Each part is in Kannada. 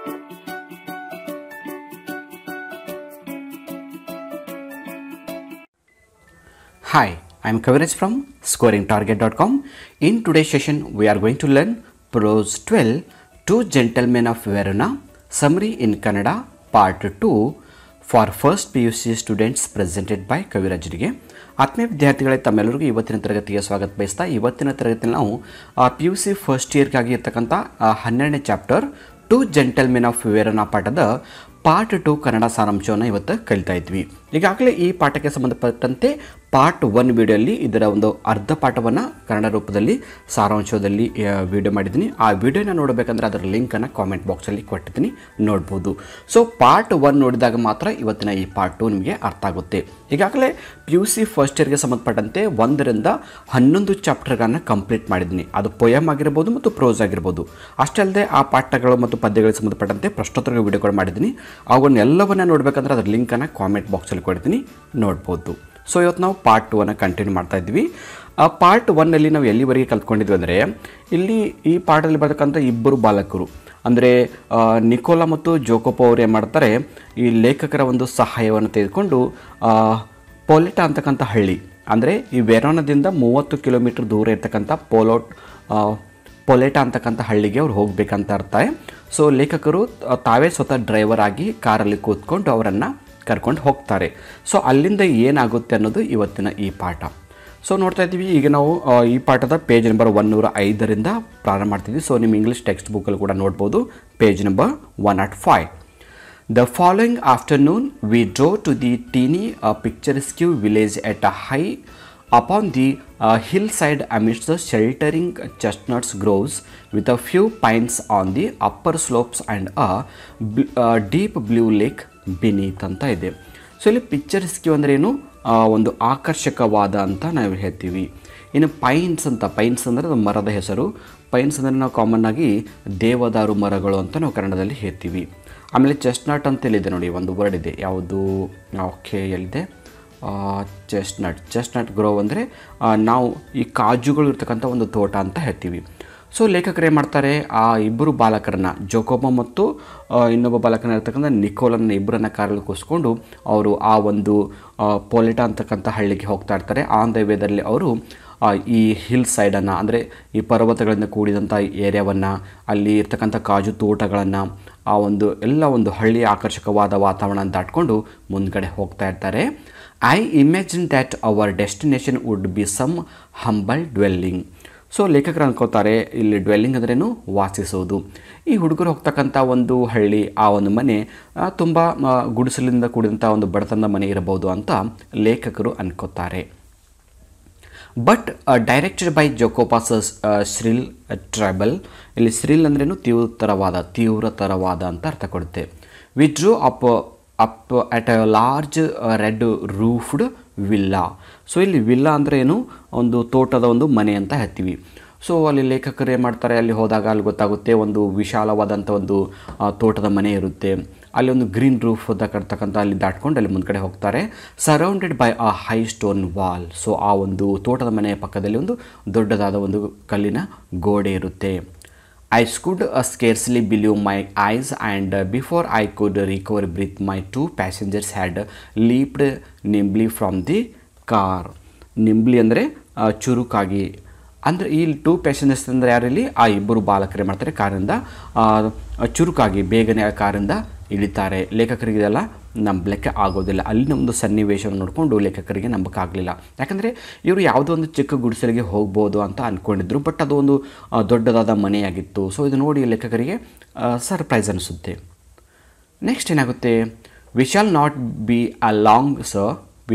Hi, I am Kaviraj from scoringtarget.com. In today's session, we are going to learn Prose 12, Two Gentlemen of Verona, Summary in Kannada, Part 2 for first PUC students presented by ಕವಿರಾಜರಿಗೆ. ಆತ್ಮೀಯ ವಿದ್ಯಾರ್ಥಿಗಳೇ, ತಮ್ಮೆಲ್ಲರಿಗೂ ಇವತ್ತಿನ ತರಗತಿಗೆ ಸ್ವಾಗತ ಬಯಸ್ತಾ ಇವತ್ತಿನ ತರಗತಿಯಲ್ಲಿ ನಾವು PUC ಫಸ್ಟ್ ಇಯರ್ಗಾಗಿ ಇರ್ತಕ್ಕಂಥ 12ನೇ chapter two gentlemen of Verona ಪಾಠದ ಪಾರ್ಟ್ 2 ಕನ್ನಡ ಸಾರಾಂಶವನ್ನು ಇವತ್ತು ಕಲಿತಾ ಇದ್ವಿ. ಈಗಾಗಲೇ ಈ ಪಾಠಕ್ಕೆ ಸಂಬಂಧಪಟ್ಟಂತೆ ಪಾರ್ಟ್ 1 ವಿಡಿಯೋಲ್ಲಿ ಇದರ ಒಂದು ಅರ್ಧ ಪಾಠವನ್ನು ಕನ್ನಡ ರೂಪದಲ್ಲಿ ಸಾರಾಂಶದಲ್ಲಿ ವಿಡಿಯೋ ಮಾಡಿದ್ದೀನಿ. ಆ ವಿಡಿಯೋನ ನೋಡಬೇಕಂದ್ರೆ ಅದರ ಲಿಂಕನ್ನು ಕಾಮೆಂಟ್ ಬಾಕ್ಸಲ್ಲಿ ಕೊಟ್ಟಿದ್ದೀನಿ, ನೋಡ್ಬೋದು. ಸೊ ಪಾರ್ಟ್ 1 ನೋಡಿದಾಗ ಮಾತ್ರ ಇವತ್ತಿನ ಈ ಪಾರ್ಟ್ 2 ನಿಮಗೆ ಅರ್ಥ ಆಗುತ್ತೆ. ಈಗಾಗಲೇ PUC ಫಸ್ಟ್ ಇಯರ್ಗೆ ಸಂಬಂಧಪಟ್ಟಂತೆ 1 ರಿಂದ 11 ಚಾಪ್ಟರ್ಗಳನ್ನು ಕಂಪ್ಲೀಟ್ ಮಾಡಿದ್ದೀನಿ. ಅದು ಪೊಯಮ್ ಆಗಿರ್ಬೋದು ಮತ್ತು ಪ್ರೋಸ್ ಆಗಿರ್ಬೋದು. ಅಷ್ಟೇ ಅಲ್ಲದೆ ಆ ಪಾಠಗಳು ಮತ್ತು ಪದ್ಯಗಳಿಗೆ ಸಂಬಂಧಪಟ್ಟಂತೆ ಪ್ರಶ್ನೋತ್ತರ ವಿಡಿಯೋಗಳು ಮಾಡಿದ್ದೀನಿ. ಅವನ್ನೆಲ್ಲವನ್ನ ನೋಡಬೇಕಂದ್ರೆ ಅದರ ಲಿಂಕನ್ನು ಕಾಮೆಂಟ್ ಬಾಕ್ಸಲ್ಲಿ ಕೊಡ್ತೀನಿ, ನೋಡ್ಬೋದು. ಸೊ ಇವತ್ತು ನಾವು ಪಾರ್ಟ್ 2 ಕಂಟಿನ್ಯೂ ಮಾಡ್ತಾ ಇದ್ವಿ. ಪಾರ್ಟ್ 1ನಲ್ಲಿ ನಾವು ಎಲ್ಲಿವರೆಗೆ ಕಲ್ತ್ಕೊಂಡಿದ್ವಿ ಅಂದರೆ, ಇಲ್ಲಿ ಈ ಪಾಠದಲ್ಲಿ ಬರ್ತಕ್ಕಂಥ ಇಬ್ಬರು ಬಾಲಕರು ಅಂದರೆ ನಿಕೋಲಾ ಮತ್ತು ಜೋಕೋಪೋ ಅವರು ಏನು ಮಾಡ್ತಾರೆ, ಈ ಲೇಖಕರ ಒಂದು ಸಹಾಯವನ್ನು ತೆಗೆದುಕೊಂಡು ಪೊಲೆಟಾ ಅಂತಕ್ಕಂಥ ಹಳ್ಳಿ, ಅಂದರೆ ಈ ವೆರೋನಾದಿಂದ 30 ಕಿಲೋಮೀಟರ್ ದೂರ ಇರ್ತಕ್ಕಂಥ ಪೊಲೆಟಾ ಅಂತಕ್ಕಂಥ ಹಳ್ಳಿಗೆ ಅವ್ರು ಹೋಗಬೇಕಂತ ಇರ್ತಾರೆ. ಸೊ ಲೇಖಕರು ತಾವೇ ಸ್ವತಃ ಡ್ರೈವರ್ ಆಗಿ ಕಾರಲ್ಲಿ ಕೂತ್ಕೊಂಡು ಅವರನ್ನು ಕರ್ಕೊಂಡು ಹೋಗ್ತಾರೆ. ಸೊ ಅಲ್ಲಿಂದ ಏನಾಗುತ್ತೆ ಅನ್ನೋದು ಇವತ್ತಿನ ಈ ಪಾಠ. ಸೊ ನೋಡ್ತಾ ಇದ್ದೀವಿ, ಈಗ ನಾವು ಈ ಪಾಠದ ಪೇಜ್ ನಂಬರ್ 105ರಿಂದ ಪ್ರಾರಂಭ ಮಾಡ್ತಿದ್ವಿ. ಸೊ ನಿಮ್ಮ ಇಂಗ್ಲೀಷ್ ಟೆಕ್ಸ್ಟ್ ಬುಕ್ಕಲ್ಲಿ ಕೂಡ ನೋಡ್ಬೋದು, page number 105. The following afternoon, we drove to the teeny picturesque village at a high upon the hillside amidst the sheltering chestnuts groves with a few pines on the upper slopes and a deep blue lake beneath ಅಂತ ಇದೆ. ಸೊ ಇಲ್ಲಿ ಪಿಕ್ಚರ್ಸ್ಕ್ಯೂ ಅಂದರೆ ಏನು, ಒಂದು ಆಕರ್ಷಕವಾದ ಅಂತ ನಾವು ಹೇಳ್ತೀವಿ. ಇನ್ನು ಪೈನ್ಸ್ ಅಂದರೆ ಅದು ಮರದ ಹೆಸರು. ಪೈನ್ಸ್ ಅಂದರೆ ನಾವು ಕಾಮನ್ ಆಗಿ ದೇವದಾರು ಮರಗಳು ಅಂತ ನಾವು ಕನ್ನಡದಲ್ಲಿ ಹೇಳ್ತೀವಿ. ಆಮೇಲೆ ಚೆಸ್ಟ್ನಟ್ ಅಂತ ಹೇಳಿದೆ ನೋಡಿ, ಒಂದು ವರ್ಡ್ ಇದೆ, ಯಾವುದು, ಓಕೆ ಎಲ್ಲಿದೆ, ಚೆಸ್ಟ್ನಟ್ ಗ್ರೋವ್ ಅಂದರೆ ನಾವು ಈ ಕಾಜುಗಳು ಇರ್ತಕ್ಕಂಥ ಒಂದು ತೋಟ ಅಂತ ಹೇಳ್ತೀವಿ. ಸೊ ಲೇಖಕರು ಏನು ಮಾಡ್ತಾರೆ, ಆ ಇಬ್ಬರು ಬಾಲಕರನ್ನ, ಜೋಕೋಬೋ ಮತ್ತು ಇನ್ನೊಬ್ಬ ಬಾಲಕನ ಇರ್ತಕ್ಕಂಥ ನಿಕೋಲನ್ನ ಇಬ್ಬರನ್ನ ಕಾರಲ್ಲಿ ಕೂರಿಸ್ಕೊಂಡು ಅವರು ಆ ಒಂದು ಪೊಲೆಟಾ ಅಂತಕ್ಕಂಥ ಹಳ್ಳಿಗೆ ಹೋಗ್ತಾ ಇರ್ತಾರೆ. ಆನ್ ದ ವೇದಲ್ಲಿ ಅವರು ಈ ಹಿಲ್ ಸೈಡನ್ನು ಅಂದರೆ ಈ ಪರ್ವತಗಳಿಂದ ಕೂಡಿದಂಥ ಏರಿಯಾವನ್ನು, ಅಲ್ಲಿ ಇರ್ತಕ್ಕಂಥ ಕಾಜು ತೋಟಗಳನ್ನು, ಆ ಒಂದು ಎಲ್ಲ ಒಂದು ಹಳ್ಳಿಯ ಆಕರ್ಷಕವಾದ ವಾತಾವರಣ ದಾಟ್ಕೊಂಡು ಮುಂದ್ಗಡೆ ಹೋಗ್ತಾ ಇರ್ತಾರೆ. I imagine that our destination would be some humble dwelling. So ಲೇಖಕರು ಅನ್ಕೋತಾರೆ, ಇಲ್ಲಿ ಡ್ವೆಲ್ಲಿಂಗ್ ಅಂದ್ರೇನು, ವಾಸಿಸೋದು. ಈ ಹುಡುಗರು ಹೋಗ್ತಕ್ಕಂಥ ಒಂದು ಹಳ್ಳಿ, ಆ ಒಂದು ಮನೆ ತುಂಬ ಗುಡಿಸಲಿಂದ ಕೂಡಿದಂಥ ಒಂದು ಬಡತನದ ಮನೆ ಇರಬಹುದು ಅಂತ ಲೇಖಕರು ಅನ್ಕೋತಾರೆ. ಬಟ್ ಡೈರೆಕ್ಟೆಡ್ ಬೈ ಜೋಕೋಪಾಸ್ ಶ್ರಿಲ್ ಟ್ರೈಬಲ್, ಇಲ್ಲಿ ಶ್ರಿಲ್ ಅಂದ್ರೇನು, ತೀವ್ರತರವಾದ ಅಂತ ಅರ್ಥ ಕೊಡುತ್ತೆ. We drew up at a large red roofed villa. So ಇಲ್ಲಿ ವಿಲ್ಲಾ ಅಂದರೆ ಏನು, ಒಂದು ತೋಟದ ಒಂದು ಮನೆ ಅಂತ ಹೇಳ್ತೀವಿ. ಸೊ ಅಲ್ಲಿ ಲೇಖಕರು ಏನು ಮಾಡ್ತಾರೆ, ಅಲ್ಲಿ ಹೋದಾಗ ಅಲ್ಲಿ ಗೊತ್ತಾಗುತ್ತೆ, ಒಂದು ವಿಶಾಲವಾದಂಥ ಒಂದು ತೋಟದ ಮನೆ ಇರುತ್ತೆ. ಅಲ್ಲಿ ಒಂದು ಗ್ರೀನ್ ರೂಫ್ ಕಟ್ತಕ್ಕಂಥ ಅಲ್ಲಿ ದಾಟ್ಕೊಂಡು ಅಲ್ಲಿ ಮುಂದ್ಗಡೆ ಹೋಗ್ತಾರೆ. Surrounded by a high stone wall. So ಆ ಒಂದು ತೋಟದ ಮನೆಯ ಪಕ್ಕದಲ್ಲಿ ಒಂದು ದೊಡ್ಡದಾದ ಒಂದು ಕಲ್ಲಿನ ಗೋಡೆ ಇರುತ್ತೆ. I could scarcely believe my eyes, and before I could recover breath, my two passengers had leaped nimbly from the car. ನಿಂಬ್ಲಿ ಅಂದರೆ ಚುರುಕಾಗಿ, ಅಂದರೆ ಈ 2 ಪ್ಯಾಸೆಂಜರ್ಸ್ ಅಂದರೆ ಯಾರಲ್ಲಿ, ಆ ಇಬ್ಬರು ಬಾಲಕರೇ ಮಾಡ್ತಾರೆ, ಕಾರಿಂದ ಚುರುಕಾಗಿ ಬೇಗನೆ ಆ ಕಾರಿಂದ ಇಳಿತಾರೆ. ಲೇಖಕರಿಗೆ ಇದೆಲ್ಲ ನಂಬಲಿಕ್ಕೆ ಆಗೋದಿಲ್ಲ. ಅಲ್ಲಿನ ಒಂದು ಸನ್ನಿವೇಶವನ್ನು ನೋಡಿಕೊಂಡು ಲೇಖಕರಿಗೆ ನಂಬಕ್ಕಾಗಲಿಲ್ಲ. ಯಾಕಂದರೆ ಇವರು ಯಾವುದೋ ಒಂದು ಚಿಕ್ಕ ಗುಡಿಸಲಿಗೆ ಹೋಗ್ಬೋದು ಅಂತ ಅಂದ್ಕೊಂಡಿದ್ರು, ಬಟ್ ಅದು ಒಂದು ದೊಡ್ಡದಾದ ಮನೆಯಾಗಿತ್ತು. ಸೊ ಇದು ನೋಡಿ ಲೇಖಕರಿಗೆ ಸರ್ಪ್ರೈಸ್ ಅನಿಸುತ್ತೆ. ನೆಕ್ಸ್ಟ್ ಏನಾಗುತ್ತೆ, we shall not be a long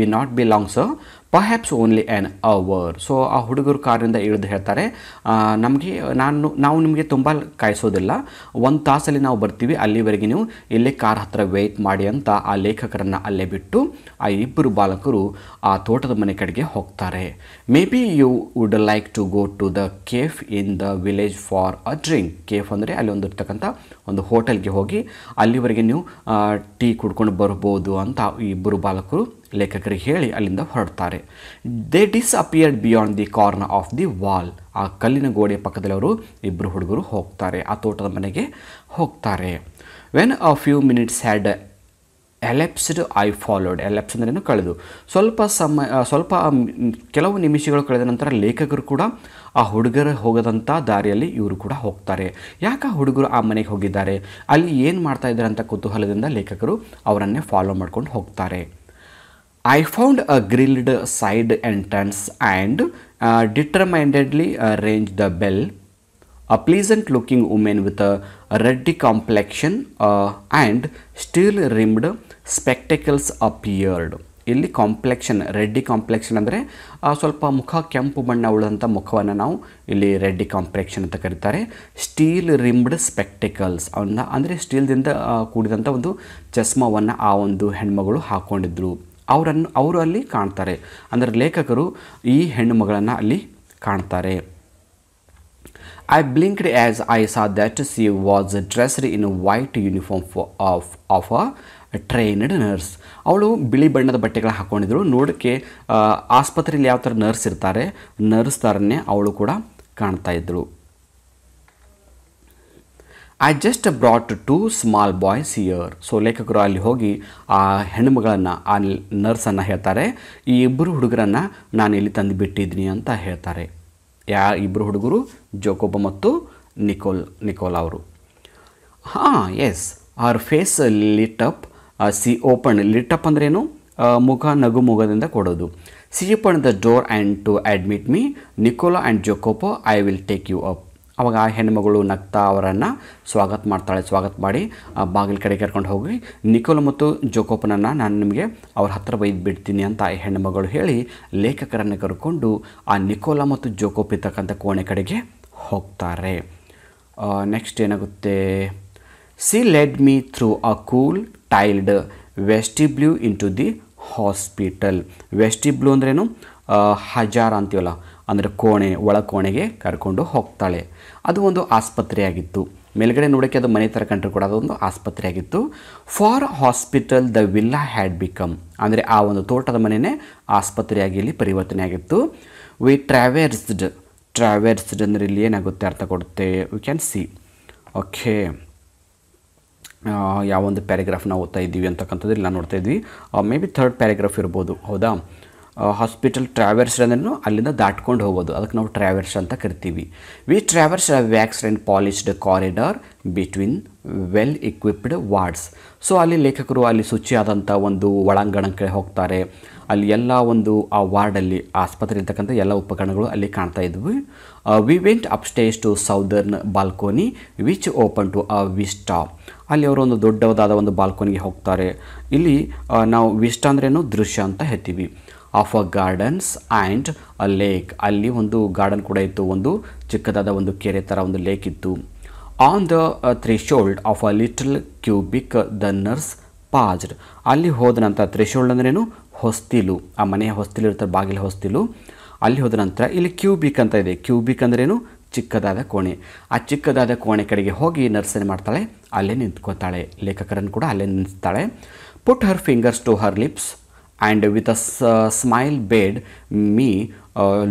sir, perhaps only an hour. So ಆ ಹುಡುಗರು ಕಾರಿಂದ ಇಳಿದು ಹೇಳ್ತಾರೆ, ನಾವು ನಿಮಗೆ ತುಂಬ ಕಾಯಿಸೋದಿಲ್ಲ, 1 ತಾಸಲ್ಲಿ ನಾವು ಬರ್ತೀವಿ, ಅಲ್ಲಿವರೆಗೆ ನೀವು ಇಲ್ಲೇ ಕಾರ್ ಹತ್ತಿರ ವೆಯ್ಟ್ ಮಾಡಿ ಅಂತ ಆ ಲೇಖಕರನ್ನು ಅಲ್ಲೇ ಬಿಟ್ಟು ಆ ಇಬ್ಬರು ಬಾಲಕರು ಆ ತೋಟದ ಮನೆ ಕಡೆಗೆ ಹೋಗ್ತಾರೆ. Maybe you would like to go to the cafe in the village for a drink. Cafe ಅಂದರೆ ಅಲ್ಲಿ ಇರ್ತಕ್ಕಂಥ ಒಂದು ಹೋಟೆಲ್ಗೆ ಹೋಗಿ ಅಲ್ಲಿವರೆಗೆ ನೀವು ಟೀ ಕುಡ್ಕೊಂಡು ಬರ್ಬೋದು ಅಂತ ಈ ಇಬ್ಬರು ಬಾಲಕರು ಲೇಖಕರಿಗೆ ಹೇಳಿ ಅಲ್ಲಿಂದ ಹೊರಡ್ತಾರೆ. They disappeared beyond the corner of the wall. ಆ ಕಲ್ಲಿನ ಗೋಡೆಯ ಪಕ್ಕದಲ್ಲಿ ಅವರು ಇಬ್ಬರು ಹುಡುಗರು ಹೋಗ್ತಾರೆ, ಆ ತೋಟದ ಮನೆಗೆ ಹೋಗ್ತಾರೆ. When a few minutes had elapsed I followed. Elapse ಅಂದ್ರೇನು ಕಳೆದು. ಕೆಲವು ನಿಮಿಷಗಳು ಕಳೆದ ನಂತರ ಲೇಖಕರು ಕೂಡ ಆ ಹುಡುಗರು ಹೋಗದಂಥ ದಾರಿಯಲ್ಲಿ ಇವರು ಕೂಡ ಹೋಗ್ತಾರೆ. ಯಾಕೆ ಹುಡುಗರು ಆ ಮನೆಗೆ ಹೋಗಿದ್ದಾರೆ, ಅಲ್ಲಿ ಏನು ಮಾಡ್ತಾ ಇದ್ದಾರೆ ಅಂತ ಕುತೂಹಲದಿಂದ ಲೇಖಕರು ಅವರನ್ನೇ ಫಾಲೋ ಮಾಡ್ಕೊಂಡು ಹೋಗ್ತಾರೆ. I found a grilled side entrance and determinedly rang the bell. A pleasant looking woman with a ruddy complexion and steel rimmed spectacles appeared. ಇಲ್ಲಿ ಕಾಂಪ್ಲೆಕ್ಷನ್, ರೆಡ್ಡಿ ಕಾಂಪ್ಲೆಕ್ಷನ್ ಅಂದರೆ ಸ್ವಲ್ಪ ಮುಖ ಕೆಂಪು ಬಣ್ಣ ಉಳ್ಳಂಥ ಮುಖವನ್ನು ನಾವು ಇಲ್ಲಿ ರೆಡ್ಡಿ ಕಾಂಪ್ಲೆಕ್ಷನ್ ಅಂತ ಕರೀತಾರೆ. ಸ್ಟೀಲ್ ರಿಮ್ಡ್ ಸ್ಪೆಕ್ಟಿಕಲ್ಸ್ ಅಂದರೆ ಸ್ಟೀಲ್ದಿಂದ ಕೂಡಿದಂಥ ಒಂದು ಚಸ್ಮವನ್ನು ಆ ಒಂದು ಹೆಣ್ಮಗಳು ಹಾಕ್ಕೊಂಡಿದ್ರು. ಅವರು ಅಲ್ಲಿ ಕಾಣ್ತಾರೆ, ಅಂದರೆ ಲೇಖಕರು ಈ ಹೆಣ್ಣುಮಗಳನ್ನು ಅಲ್ಲಿ ಕಾಣ್ತಾರೆ. I blinked as I saw that she was dressed in a white uniform of a trained nurse. ಅವಳು ಬಿಳಿ ಬಣ್ಣದ ಬಟ್ಟೆಗಳು ಹಾಕ್ಕೊಂಡಿದ್ರು. ನೋಡೋಕ್ಕೆ ಆಸ್ಪತ್ರೆಯಲ್ಲಿ ಯಾವ ಥರ ನರ್ಸ್ ಇರ್ತಾರೆ, ನರ್ಸ್ ಥರನೇ ಅವಳು ಕೂಡ ಕಾಣ್ತಾ ಇದ್ದರು. I just brought 2 small boys here. So ಲೇಖಕರು ಅಲ್ಲಿ ಹೋಗಿ ಆ ಹೆಣ್ಣುಮಗಳನ್ನು, ಆ ನರ್ಸನ್ನು ಹೇಳ್ತಾರೆ, ಈ ಇಬ್ಬರು ಹುಡುಗರನ್ನು ನಾನು ಇಲ್ಲಿ ತಂದು ಬಿಟ್ಟಿದ್ದೀನಿ ಅಂತ ಹೇಳ್ತಾರೆ. ಇಬ್ಬರು ಹುಡುಗರು, ಜೋಕೋಬ ಮತ್ತು ನಿಕೋಲಾ ಅವರು. Yes, our face lit up. She open. Lit up ಅಂದ್ರೇನು, ಮುಖ ನಗು ಮುಖದಿಂದ ಕೊಡೋದು. She open the door and to admit me Nicola and Jacopo, I will take you up. ಅವಾಗ ಆ ಹೆಣ್ಣುಮಗಳು ನಗ್ತಾ ಅವರನ್ನು ಸ್ವಾಗತ ಮಾಡ್ತಾಳೆ. ಸ್ವಾಗತ ಮಾಡಿ ಬಾಗಿಲು ಕಡೆ ಕರ್ಕೊಂಡು ಹೋಗಿ ನಿಕೋಲ ಮತ್ತು ಜೋಕೋಪನನ್ನು ನಾನು ನಿಮಗೆ ಅವ್ರ ಹತ್ತಿರ ಒಯ್ದು ಬಿಡ್ತೀನಿ ಅಂತ ಆ ಹೆಣ್ಣುಮಗಳು ಹೇಳಿ ಲೇಖಕರನ್ನು ಕರ್ಕೊಂಡು ಆ ನಿಕೋಲ ಮತ್ತು ಜೋಕೋಪ್ ಇರ್ತಕ್ಕಂಥ ಕೋಣೆ ಕಡೆಗೆ ಹೋಗ್ತಾರೆ. ನೆಕ್ಸ್ಟ್ ಏನಾಗುತ್ತೆ, she led me through a cool tiled vestibule into the hospital. Vestibule ಅಂದ್ರೇನು, ಹಜಾರ ಅಂತೀವಲ್ಲ, ಅಂದರೆ ಕೋಣೆ, ಒಳ ಕೋಣೆಗೆ ಕರ್ಕೊಂಡು ಹೋಗ್ತಾಳೆ. ಅದು ಒಂದು ಆಸ್ಪತ್ರೆಯಾಗಿತ್ತು. ಮೇಲ್ಗಡೆ ನೋಡೋಕ್ಕೆ ಅದು ಮನೆ ಥರ ಕಂಡ್ರು ಕೂಡ ಅದೊಂದು ಆಸ್ಪತ್ರೆಯಾಗಿತ್ತು. For hospital the villa had become. ಅಂದರೆ ಆ ಒಂದು ತೋಟದ ಮನೆಯೇ ಆಸ್ಪತ್ರೆಯಾಗಿ ಇಲ್ಲಿ ಪರಿವರ್ತನೆ ಆಗಿತ್ತು. ವಿ ಟ್ರಾವೆರ್ಸ್ಡ್ ಅಂದರೆ ಇಲ್ಲಿ ಏನಾಗುತ್ತೆ ಅರ್ಥ ಕೊಡುತ್ತೆ, ವಿ ಕ್ಯಾನ್ ಸಿ. ಓಕೆ, ಯಾವೊಂದು ಪ್ಯಾರಾಗ್ರಾಫ್ ನಾವು ಓದ್ತಾ ಇದ್ದೀವಿ ಅಂತಕ್ಕಂಥದ್ದು ಇಲ್ಲಿ ನಾವು ನೋಡ್ತಾ ಇದ್ವಿ. ಮೇ ಬಿ 3rd ಪ್ಯಾರಾಗ್ರಾಫ್ ಇರ್ಬೋದು, ಹೌದಾ. ಹಾಸ್ಪಿಟಲ್ ಟ್ರಾವೆರ್ಸ್ ಅಂದ್ರೂ ಅಲ್ಲಿಂದ ದಾಟ್ಕೊಂಡು ಹೋಗೋದು, ಅದಕ್ಕೆ ನಾವು ಟ್ರಾವೆರ್ಸ್ ಅಂತ ಕರಿತೀವಿ. We traverse waxed and polished corridor between well equipped wards. So ಅಲ್ಲಿ ಲೇಖಕರು ಅಲ್ಲಿ ಶುಚಿಯಾದಂಥ ಒಂದು ಒಳಾಂಗಣಕ್ಕೆ ಹೋಗ್ತಾರೆ. ಅಲ್ಲಿ ಎಲ್ಲ ಒಂದು ಆ ವಾರ್ಡಲ್ಲಿ ಆಸ್ಪತ್ರೆ ಇರ್ತಕ್ಕಂಥ ಎಲ್ಲ ಉಪಕರಣಗಳು ಅಲ್ಲಿ ಕಾಣ್ತಾ ಇದ್ವಿ. We went upstairs to southern balcony which open to a vista. ಅಲ್ಲಿ ಅವರು ಒಂದು ದೊಡ್ಡದಾದ ಒಂದು ಬಾಲ್ಕೋನಿಗೆ ಹೋಗ್ತಾರೆ. ಇಲ್ಲಿ ನಾವು ವಿಸ್ಟಾ ಅಂದ್ರೇನು, ದೃಶ್ಯ ಅಂತ ಹೇಳ್ತೀವಿ. Of a gardens and a lake. ಅಲ್ಲಿ ಒಂದು ಗಾರ್ಡನ್ ಕೂಡ ಇತ್ತು, ಒಂದು ಚಿಕ್ಕದಾದ ಒಂದು ಕೆರೆ ಥರ ಒಂದು ಲೇಕ್ ಇತ್ತು. On the threshold of a little cubicle the nurse paused. ಅಲ್ಲಿ ಹೋದ ನಂತರ, ಥ್ರೆಶೋಲ್ಡ್ ಅಂದ್ರೇನು, ಹೊಸ್ತಿಲು, ಆ ಮನೆಯ ಹೊಸ್ತಿಲು ಇರ್ತಾರೆ, ಬಾಗಿಲ ಹೊಸ್ತಿಲು. ಅಲ್ಲಿ ಹೋದ ನಂತರ ಇಲ್ಲಿ ಕ್ಯೂಬಿಕ್ ಅಂತ ಇದೆ. ಕ್ಯೂಬಿಕ್ ಅಂದ್ರೇನು, ಚಿಕ್ಕದಾದ ಕೋಣೆ. ಆ ಚಿಕ್ಕದಾದ ಕೋಣೆ ಕಡೆಗೆ ಹೋಗಿ ನರ್ಸ್ ಏನು ಮಾಡ್ತಾಳೆ, ಅಲ್ಲೇ ನಿಂತ್ಕೋತಾಳೆ. ಲೇಖಕರನ್ನು ಕೂಡ ಅಲ್ಲೇ ನಿಲ್ಲಿಸ್ತಾಳೆ. Put her fingers to her lips and with a smile bade me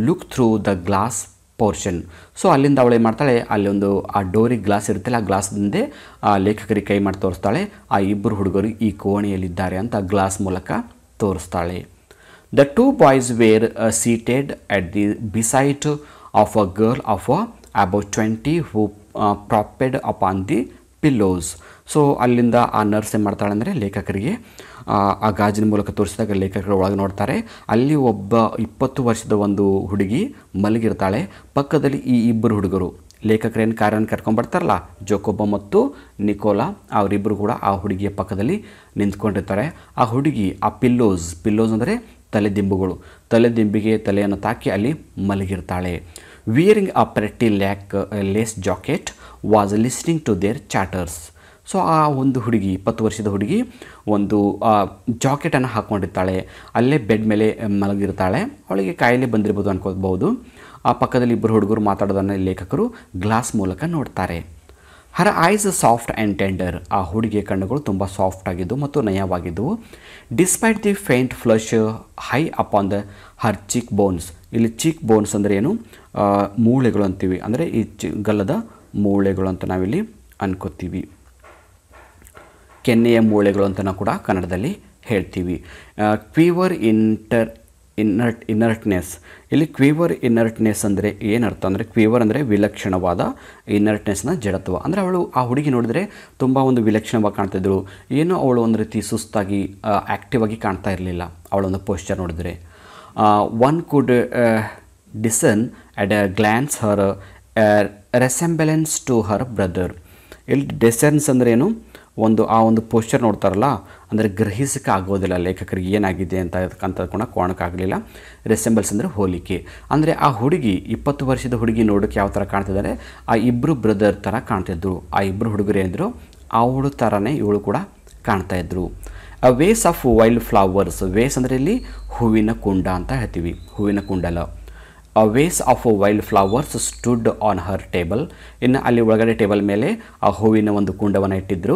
look through the glass portion. So ಅಲ್ಲಿಂದ ಅವಳು ಏನು ಮಾಡ್ತಾಳೆ, ಅಲ್ಲಿ ಒಂದು ಆ ಡೋರಿಗೆ ಗ್ಲಾಸ್ ಇರುತ್ತಲ್ಲ, ಆ ಗ್ಲಾಸ್ದಿಂದೆ ಆ ಲೇಖಕರಿಗೆ ಕೈ ಮಾಡಿ ತೋರಿಸ್ತಾಳೆ, ಆ ಇಬ್ಬರು ಹುಡುಗರು ಈ ಕೋಣೆಯಲ್ಲಿದ್ದಾರೆ ಅಂತ ಗ್ಲಾಸ್ ಮೂಲಕ ತೋರಿಸ್ತಾಳೆ. The 2 boys were seated at the beside of a girl of about 20 who propped upon the pillows. So ಅಲ್ಲಿಂದ ಆ ನರ್ಸ್ ಏನು ಮಾಡ್ತಾಳೆ ಅಂದರೆ ಲೇಖಕರಿಗೆ ಆ ಗಾಜಿನ ಮೂಲಕ ತೋರಿಸಿದಾಗ ಲೇಖಕರು ಒಳಗೆ ನೋಡ್ತಾರೆ. ಅಲ್ಲಿ ಒಬ್ಬ 20 ವರ್ಷದ ಒಂದು ಹುಡುಗಿ ಮಲಗಿರ್ತಾಳೆ. ಪಕ್ಕದಲ್ಲಿ ಈ ಇಬ್ಬರು ಹುಡುಗರು ಲೇಖಕರೇನು ಕಾರ್ಯವನ್ನು ಕರ್ಕೊಂಡ್ಬರ್ತಾರಲ್ಲ, ಜೋಕೋಬ ಮತ್ತು ನಿಕೋಲಾ, ಅವರಿಬ್ಬರು ಕೂಡ ಆ ಹುಡುಗಿಯ ಪಕ್ಕದಲ್ಲಿ ನಿಂತ್ಕೊಂಡಿರ್ತಾರೆ. ಆ ಹುಡುಗಿ ಆ ಪಿಲ್ಲೋಸ್ ಅಂದರೆ ತಲೆದಿಂಬುಗಳು, ತಲೆದಿಂಬಿಗೆ ತಲೆಯನ್ನು ತಾಕಿ ಅಲ್ಲಿ ಮಲಗಿರ್ತಾಳೆ. Wearing a pretty lace jacket was listening to their chatters. So ಆ ಒಂದು ಹುಡುಗಿ, 20 ವರ್ಷದ ಹುಡುಗಿ, ಒಂದು ಜಾಕೆಟನ್ನು ಹಾಕ್ಕೊಂಡಿರ್ತಾಳೆ. ಅಲ್ಲೇ ಬೆಡ್ ಮೇಲೆ ಮಲಗಿರ್ತಾಳೆ. ಅವಳಿಗೆ ಕಾಯಿಲೆ ಬಂದಿರ್ಬೋದು ಅನ್ಕೋಬಹುದು. ಆ ಪಕ್ಕದಲ್ಲಿ ಇಬ್ಬರು ಹುಡುಗರು ಮಾತಾಡೋದನ್ನು ಲೇಖಕರು ಗ್ಲಾಸ್ ಮೂಲಕ ನೋಡ್ತಾರೆ. Her eyes soft and tender, ಆ ಹುಡುಗಿಯ ಕಣ್ಣುಗಳು ತುಂಬ ಸಾಫ್ಟ್ ಆಗಿದ್ದವು ಮತ್ತು ನಯವಾಗಿದ್ದವು. Despite the faint flush high up on the her cheek bones. ಇಲ್ಲಿ ಚೀಕ್ ಬೋನ್ಸ್ ಅಂದರೆ ಏನು, ಮೂಳೆಗಳು ಅಂತೀವಿ, ಅಂದರೆ ಈ ಗಲ್ಲದ ಮೂಳೆಗಳು ಅಂತ ನಾವಿಲ್ಲಿ ಅನ್ಕೋತೀವಿ, ಕೆನ್ನೆಯ ಮೂಳೆಗಳು ಅಂತ ನಾವು ಕೂಡ ಕನ್ನಡದಲ್ಲಿ ಹೇಳ್ತೀವಿ. ಕ್ವೀವರ್ ಇನರ್ಟ್ನೆಸ್, ಇಲ್ಲಿ ಕ್ವೀವರ್ ಇನರ್ಟ್ನೆಸ್ ಅಂದರೆ ಏನರ್ಥ ಅಂದರೆ, ಕ್ವೀವರ್ ಅಂದರೆ ವಿಲಕ್ಷಣವಾದ, ಇನರ್ಟ್ನೆಸ್ನ ಜಡತ್ವ ಅಂದರೆ ಆ ಹುಡುಗಿ ನೋಡಿದರೆ ತುಂಬ ಒಂದು ವಿಲಕ್ಷಣವಾಗಿ ಕಾಣ್ತಿದ್ರು, ಏನೋ ಅವಳು ಒಂದು ರೀತಿ ಸುಸ್ತಾಗಿ ಆ್ಯಕ್ಟಿವ್ ಆಗಿ ಕಾಣ್ತಾ ಇರಲಿಲ್ಲ ಅವಳೊಂದು ಪೋಸ್ಚರ್ ನೋಡಿದರೆ. One could discern at a glance her resemblance to her brother. ಇಲ್ಲಿ ಡಿಸೆನ್ಸ್ ಅಂದರೆ ಏನು, ಆ ಒಂದು ಪೋಸ್ಚರ್ ನೋಡ್ತಾರಲ್ಲ, ಅಂದರೆ ಗ್ರಹಿಸಕ್ಕೆ ಆಗೋದಿಲ್ಲ ಲೇಖಕರಿಗೆ ಏನಾಗಿದೆ ಅಂತ ಕಾಣಕ್ಕಾಗಲಿಲ್ಲ. ರೆಸೆಂಬಲ್ಸ್ ಅಂದರೆ ಹೋಲಿಕೆ, ಅಂದರೆ ಆ ಹುಡುಗಿ 20 ವರ್ಷದ ಹುಡುಗಿ ನೋಡೋಕ್ಕೆ ಯಾವ ಥರ ಕಾಣ್ತಿದ್ದಾರೆ, ಆ ಇಬ್ಬರು ಬ್ರದರ್ ಥರ ಕಾಣ್ತಿದ್ರು. ಆ ಇಬ್ಬರು ಹುಡುಗರು ಏನಿದ್ರು ಅವಳು ಥರನೇ ಇವಳು ಕೂಡ ಕಾಣ್ತಾಯಿದ್ರು. A vase of wild flowers, vase ಅಂದರೆ ಇಲ್ಲಿ ಹೂವಿನ ಕುಂಡ ಅಂತ ಹೇಳ್ತೀವಿ, ಹೂವಿನ ಕುಂಡಲ. A vase of wild flowers stood on her table, ಇನ್ನು ಅಲ್ಲಿ ಒಳಗಡೆ ಟೇಬಲ್ ಮೇಲೆ ಆ ಹೂವಿನ ಒಂದು ಕುಂಡವನ್ನು ಇಟ್ಟಿದ್ದರು.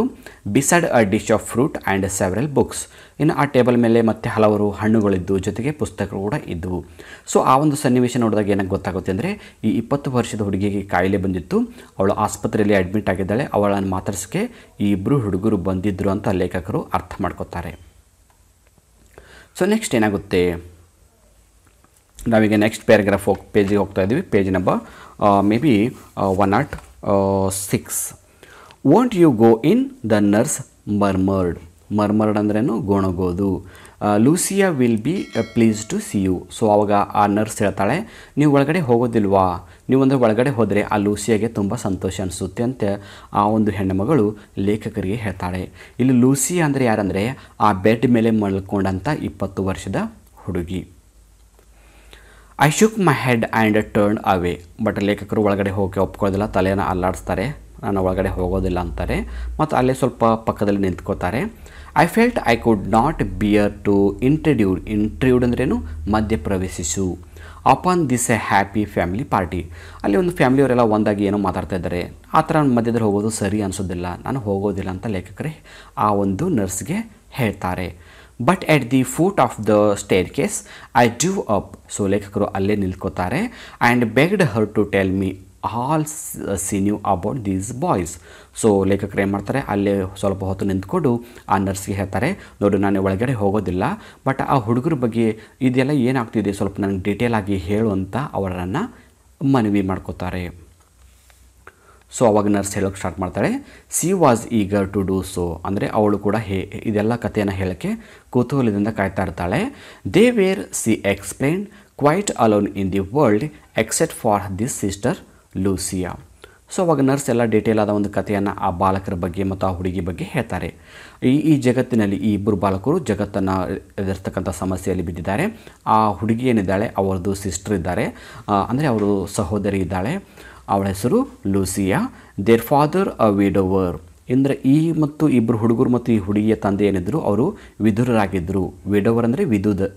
Beside a dish of fruit and several books, ಇನ್ನು ಆ ಟೇಬಲ್ ಮೇಲೆ ಮತ್ತೆ ಹಲವಾರು ಹಣ್ಣುಗಳಿದ್ದು ಜೊತೆಗೆ ಪುಸ್ತಕಗಳು ಕೂಡ ಇದ್ದವು. ಸೊ ಆ ಒಂದು ಸನ್ನಿವೇಶ ನೋಡಿದಾಗ ಏನಾಗಿ ಗೊತ್ತಾಗುತ್ತೆ ಅಂದರೆ, ಈ 20 ವರ್ಷದ ಹುಡುಗಿಗೆ ಕಾಯಿಲೆ ಬಂದಿತ್ತು, ಅವಳು ಆಸ್ಪತ್ರೆಯಲ್ಲಿ ಅಡ್ಮಿಟ್ ಆಗಿದ್ದಾಳೆ, ಅವಳನ್ನು ಮಾತಾಡ್ಸೋಕ್ಕೆ ಈ ಇಬ್ಬರು ಹುಡುಗರು ಬಂದಿದ್ದರು ಅಂತ ಲೇಖಕರು ಅರ್ಥ ಮಾಡ್ಕೋತಾರೆ. ಸೊ ನೆಕ್ಸ್ಟ್ ಏನಾಗುತ್ತೆ, ನಾವೀಗ ನೆಕ್ಸ್ಟ್ ಪ್ಯಾರಾಗ್ರಾಫ್ ಪೇಜಿಗೆ ಹೋಗ್ತಾ ಇದ್ದೀವಿ. Page number may be 106. Won't you go in, the nurse murmured ಅಂದ್ರೇನು, ಗೊಣಗೋದು. Lucia will be pleased to see you. So ಆವಾಗ ಆ ನರ್ಸ್ ಹೇಳ್ತಾಳೆ, ನೀವು ಒಳಗಡೆ ಹೋಗೋದಿಲ್ವಾ, ನೀವು ಅಂದರೆ ಒಳಗಡೆ ಹೋದರೆ ಆ ಲೂಸಿಯಾಗೆ ತುಂಬ ಸಂತೋಷ ಅನಿಸುತ್ತೆ ಅಂತ ಆ ಒಂದು ಹೆಣ್ಣುಮಗಳು ಲೇಖಕರಿಗೆ ಹೇಳ್ತಾಳೆ. ಇಲ್ಲಿ ಲೂಸಿಯಾ ಅಂದರೆ ಯಾರಂದರೆ ಆ ಬೆಡ್ ಮೇಲೆ ಮಲ್ಕೊಂಡಂಥ 20 ವರ್ಷದ ಹುಡುಗಿ. I shook my head and turn away, but ಲೇಖಕರು ಒಳಗಡೆ ಹೋಗಿ ಒಪ್ಕೊಳ್ಳೋದಿಲ್ಲ, ತಲೆಯನ್ನು ಅಲ್ಲಾಡಿಸ್ತಾರೆ, ನಾನು ಒಳಗಡೆ ಹೋಗೋದಿಲ್ಲ ಅಂತಾರೆ, ಮತ್ತು ಅಲ್ಲೇ ಸ್ವಲ್ಪ ಪಕ್ಕದಲ್ಲಿ ನಿಂತ್ಕೋತಾರೆ. I felt I could not bear to intrude ಅಂದ್ರೇನು, ಮಧ್ಯ ಪ್ರವೇಶಿಸು. Upon this a happy family party, ಅಲ್ಲಿ ಒಂದು ಫ್ಯಾಮಿಲಿಯವರೆಲ್ಲ ಒಂದಾಗಿ ಏನೋ ಮಾತಾಡ್ತಾ ಇದ್ದಾರೆ, ಆ ಥರ ಮಧ್ಯದಲ್ಲಿ ಹೋಗೋದು ಸರಿ ಅನಿಸೋದಿಲ್ಲ, ನಾನು ಹೋಗೋದಿಲ್ಲ ಅಂತ ಲೇಖಕರೇ ಆ ಒಂದು ನರ್ಸ್ಗೆ ಹೇಳ್ತಾರೆ. But at the foot of the staircase I drew up. So ಲೇಖಕರು ಅಲ್ಲೇ ನಿಲ್ಕೋತಾರೆ. And begged her to tell me all she knew about these boys. So ಲೇಖಕರು ಏನು ಮಾಡ್ತಾರೆ, ಅಲ್ಲೇ ಸ್ವಲ್ಪ ಹೊತ್ತು ನಿಂತ್ಕೊಂಡು ಆ ನರ್ಸ್ಗೆ ಹೇಳ್ತಾರೆ, ನೋಡು ನಾನು ಒಳಗಡೆ ಹೋಗೋದಿಲ್ಲ, ಬಟ್ ಆ ಹುಡುಗರ ಬಗ್ಗೆ ಇದೆಲ್ಲ ಏನಾಗ್ತಿದೆ ಸ್ವಲ್ಪ ನನಗೆ ಡೀಟೇಲ್ ಆಗಿ ಹೇಳು ಅಂತ ಅವರನ್ನು ಮನವಿ ಮಾಡ್ಕೋತಾರೆ. ಸೊ ಅವಾಗ ನರ್ಸ್ ಹೇಳೋಕ್ಕೆ ಸ್ಟಾರ್ಟ್ ಮಾಡ್ತಾಳೆ. She was eager to do so, ಅಂದರೆ ಅವಳು ಕೂಡ ಇದೆಲ್ಲ ಕಥೆಯನ್ನು ಹೇಳೋಕ್ಕೆ ಕುತೂಹಲದಿಂದ ಕಾಯ್ತಾ ಇರ್ತಾಳೆ. They were she explain quite alone in the world except for this sister Lucia. So ಅವಾಗ ನರ್ಸ್ ಎಲ್ಲ ಡೀಟೇಲ್ ಆದ ಒಂದು ಕಥೆಯನ್ನು ಆ ಬಾಲಕರ ಬಗ್ಗೆ ಮತ್ತು ಆ ಹುಡುಗಿ ಬಗ್ಗೆ ಹೇಳ್ತಾರೆ. ಈ ಜಗತ್ತಿನಲ್ಲಿ ಈ ಇಬ್ಬರು ಬಾಲಕರು ಜಗತ್ತನ್ನು ಎದುರಿಸ್ತಕ್ಕಂಥ ಸಮಸ್ಯೆಯಲ್ಲಿ ಬಿದ್ದಿದ್ದಾರೆ. ಆ ಹುಡುಗಿ ಏನಿದ್ದಾಳೆ ಅವರದ್ದು ಸಿಸ್ಟರ್ ಇದ್ದಾರೆ, ಅಂದರೆ ಅವರು ಸಹೋದರಿ ಇದ್ದಾಳೆ, ಅವಳ ಹೆಸರು Lucia. Their father a widower, ಅಂದರೆ ಮತ್ತು ಇಬ್ಬರು ಹುಡುಗರು ಮತ್ತು ಈ ಹುಡುಗಿಯ ತಂದೆ ಏನಿದ್ರು ಅವರು ವಿಧುರರಾಗಿದ್ದರು. ವಿಡೋವರ್ ಅಂದರೆ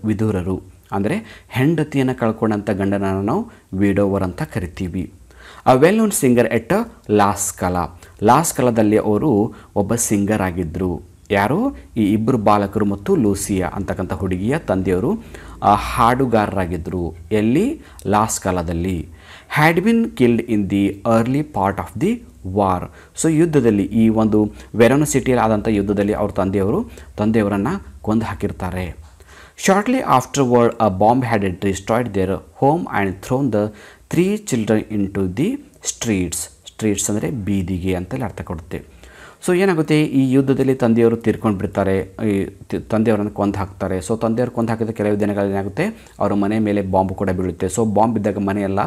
ವಿಧುರರು, ಅಂದರೆ ಹೆಂಡತಿಯನ್ನು ಕಳ್ಕೊಂಡಂಥ ಗಂಡನನ್ನು ನಾವು ವಿಡೋವರ್ ಅಂತ ಕರಿತೀವಿ. ಅ ವೆಲ್ ನೋನ್ ಸಿಂಗರ್ ಎಟ್ ಲಾಸ್ಕಲಾದಲ್ಲಿ ಅವರು ಒಬ್ಬ ಸಿಂಗರ್ ಆಗಿದ್ದರು. ಯಾರು, ಈ ಇಬ್ಬರು ಬಾಲಕರು ಮತ್ತು ಲೂಸಿಯಾ ಅಂತಕ್ಕಂಥ ಹುಡುಗಿಯ ತಂದೆಯವರು ಹಾಡುಗಾರರಾಗಿದ್ದರು. ಎಲ್ಲಿ, ಲಾಸ್ಕಲಾದಲ್ಲಿ. Had been killed in the early part of the war. So ಯುದ್ಧದಲ್ಲಿ, ಈ ಒಂದು ವೆರೋನ ಸಿಟಿಯಲ್ಲಿ ಆದಂಥ ಯುದ್ಧದಲ್ಲಿ ಅವ್ರ ತಂದೆಯವರನ್ನು ಕೊಂದು ಹಾಕಿರ್ತಾರೆ. Shortly afterward a bomb had destroyed their home and thrown the 3 children into the streets ಅಂದರೆ ಬೀದಿಗೆ ಅಂತೇಳಿ ಅರ್ಥ ಕೊಡುತ್ತೆ. ಸೊ ಏನಾಗುತ್ತೆ, ಈ ಯುದ್ಧದಲ್ಲಿ ತಂದೆಯವರು ತೀರ್ಕೊಂಡು ಬಿಡ್ತಾರೆ, ಈ ತಂದೆಯವರನ್ನು ಕೊಂದು ಹಾಕ್ತಾರೆ. ಸೊ ತಂದೆಯವರು ಕೊಂದು ಹಾಕಿದ ಕೆಲವು ದಿನಗಳಲ್ಲಿ ಏನಾಗುತ್ತೆ, ಅವರ ಮನೆ ಮೇಲೆ ಬಾಂಬ್ ಕೂಡ ಬೀಳುತ್ತೆ. ಸೊ ಬಾಂಬ್ ಬಿದ್ದಾಗ ಮನೆಯೆಲ್ಲ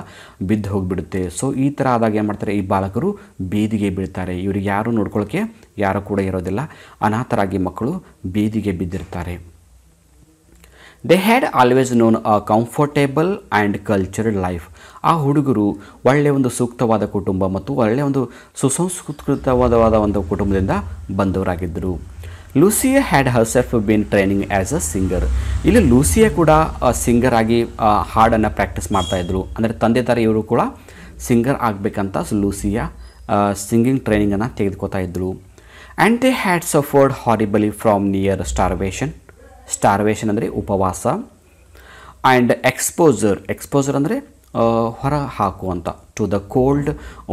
ಬಿದ್ದು ಹೋಗಿಬಿಡುತ್ತೆ. ಸೊ ಈ ಥರ ಆದಾಗ ಏನು ಮಾಡ್ತಾರೆ, ಈ ಬಾಲಕರು ಬೀದಿಗೆ ಬೀಳ್ತಾರೆ. ಇವ್ರಿಗೆ ಯಾರು ನೋಡ್ಕೊಳ್ಳೋಕ್ಕೆ ಯಾರು ಕೂಡ ಇರೋದಿಲ್ಲ, ಅನಾಥರಾಗಿ ಮಕ್ಕಳು ಬೀದಿಗೆ ಬಿದ್ದಿರ್ತಾರೆ. They had always known a comfortable and cultured life. ಆ ಹುಡುಗರು ಒಳ್ಳೆಯ ಒಂದು ಸೂಕ್ತವಾದ ಕುಟುಂಬ ಮತ್ತು ಒಳ್ಳೆಯ ಒಂದು ಸುಸಂಸ್ಕೃತವಾದ ಒಂದು ಕುಟುಂಬದಿಂದ ಬಂದವರಾಗಿದ್ದರು. Lucia had herself been training as a singer. ಇಲ್ಲಿ ಲೂಸಿಯಾ ಕೂಡ ಸಿಂಗರ್ ಆಗಿ ಹಾಡನ್ನು ಪ್ರಾಕ್ಟೀಸ್ ಮಾಡ್ತಾಯಿದ್ರು. ಅಂದರೆ ತಂದೆ ಥರ ಇವರು ಕೂಡ ಸಿಂಗರ್ ಆಗಬೇಕಂತ ಲೂಸಿಯಾ ಸಿಂಗಿಂಗ್ ಟ್ರೈನಿಂಗನ್ನು ತೆಗೆದುಕೊತಾ ಇದ್ದರು. And they had suffered horribly from near starvation ಅಂದರೆ ಉಪವಾಸ. ಆ್ಯಂಡ್ ಎಕ್ಸ್ಪೋಜರ್ ಅಂದರೆ ಹೊರ ಹಾಕುವಂಥ to the cold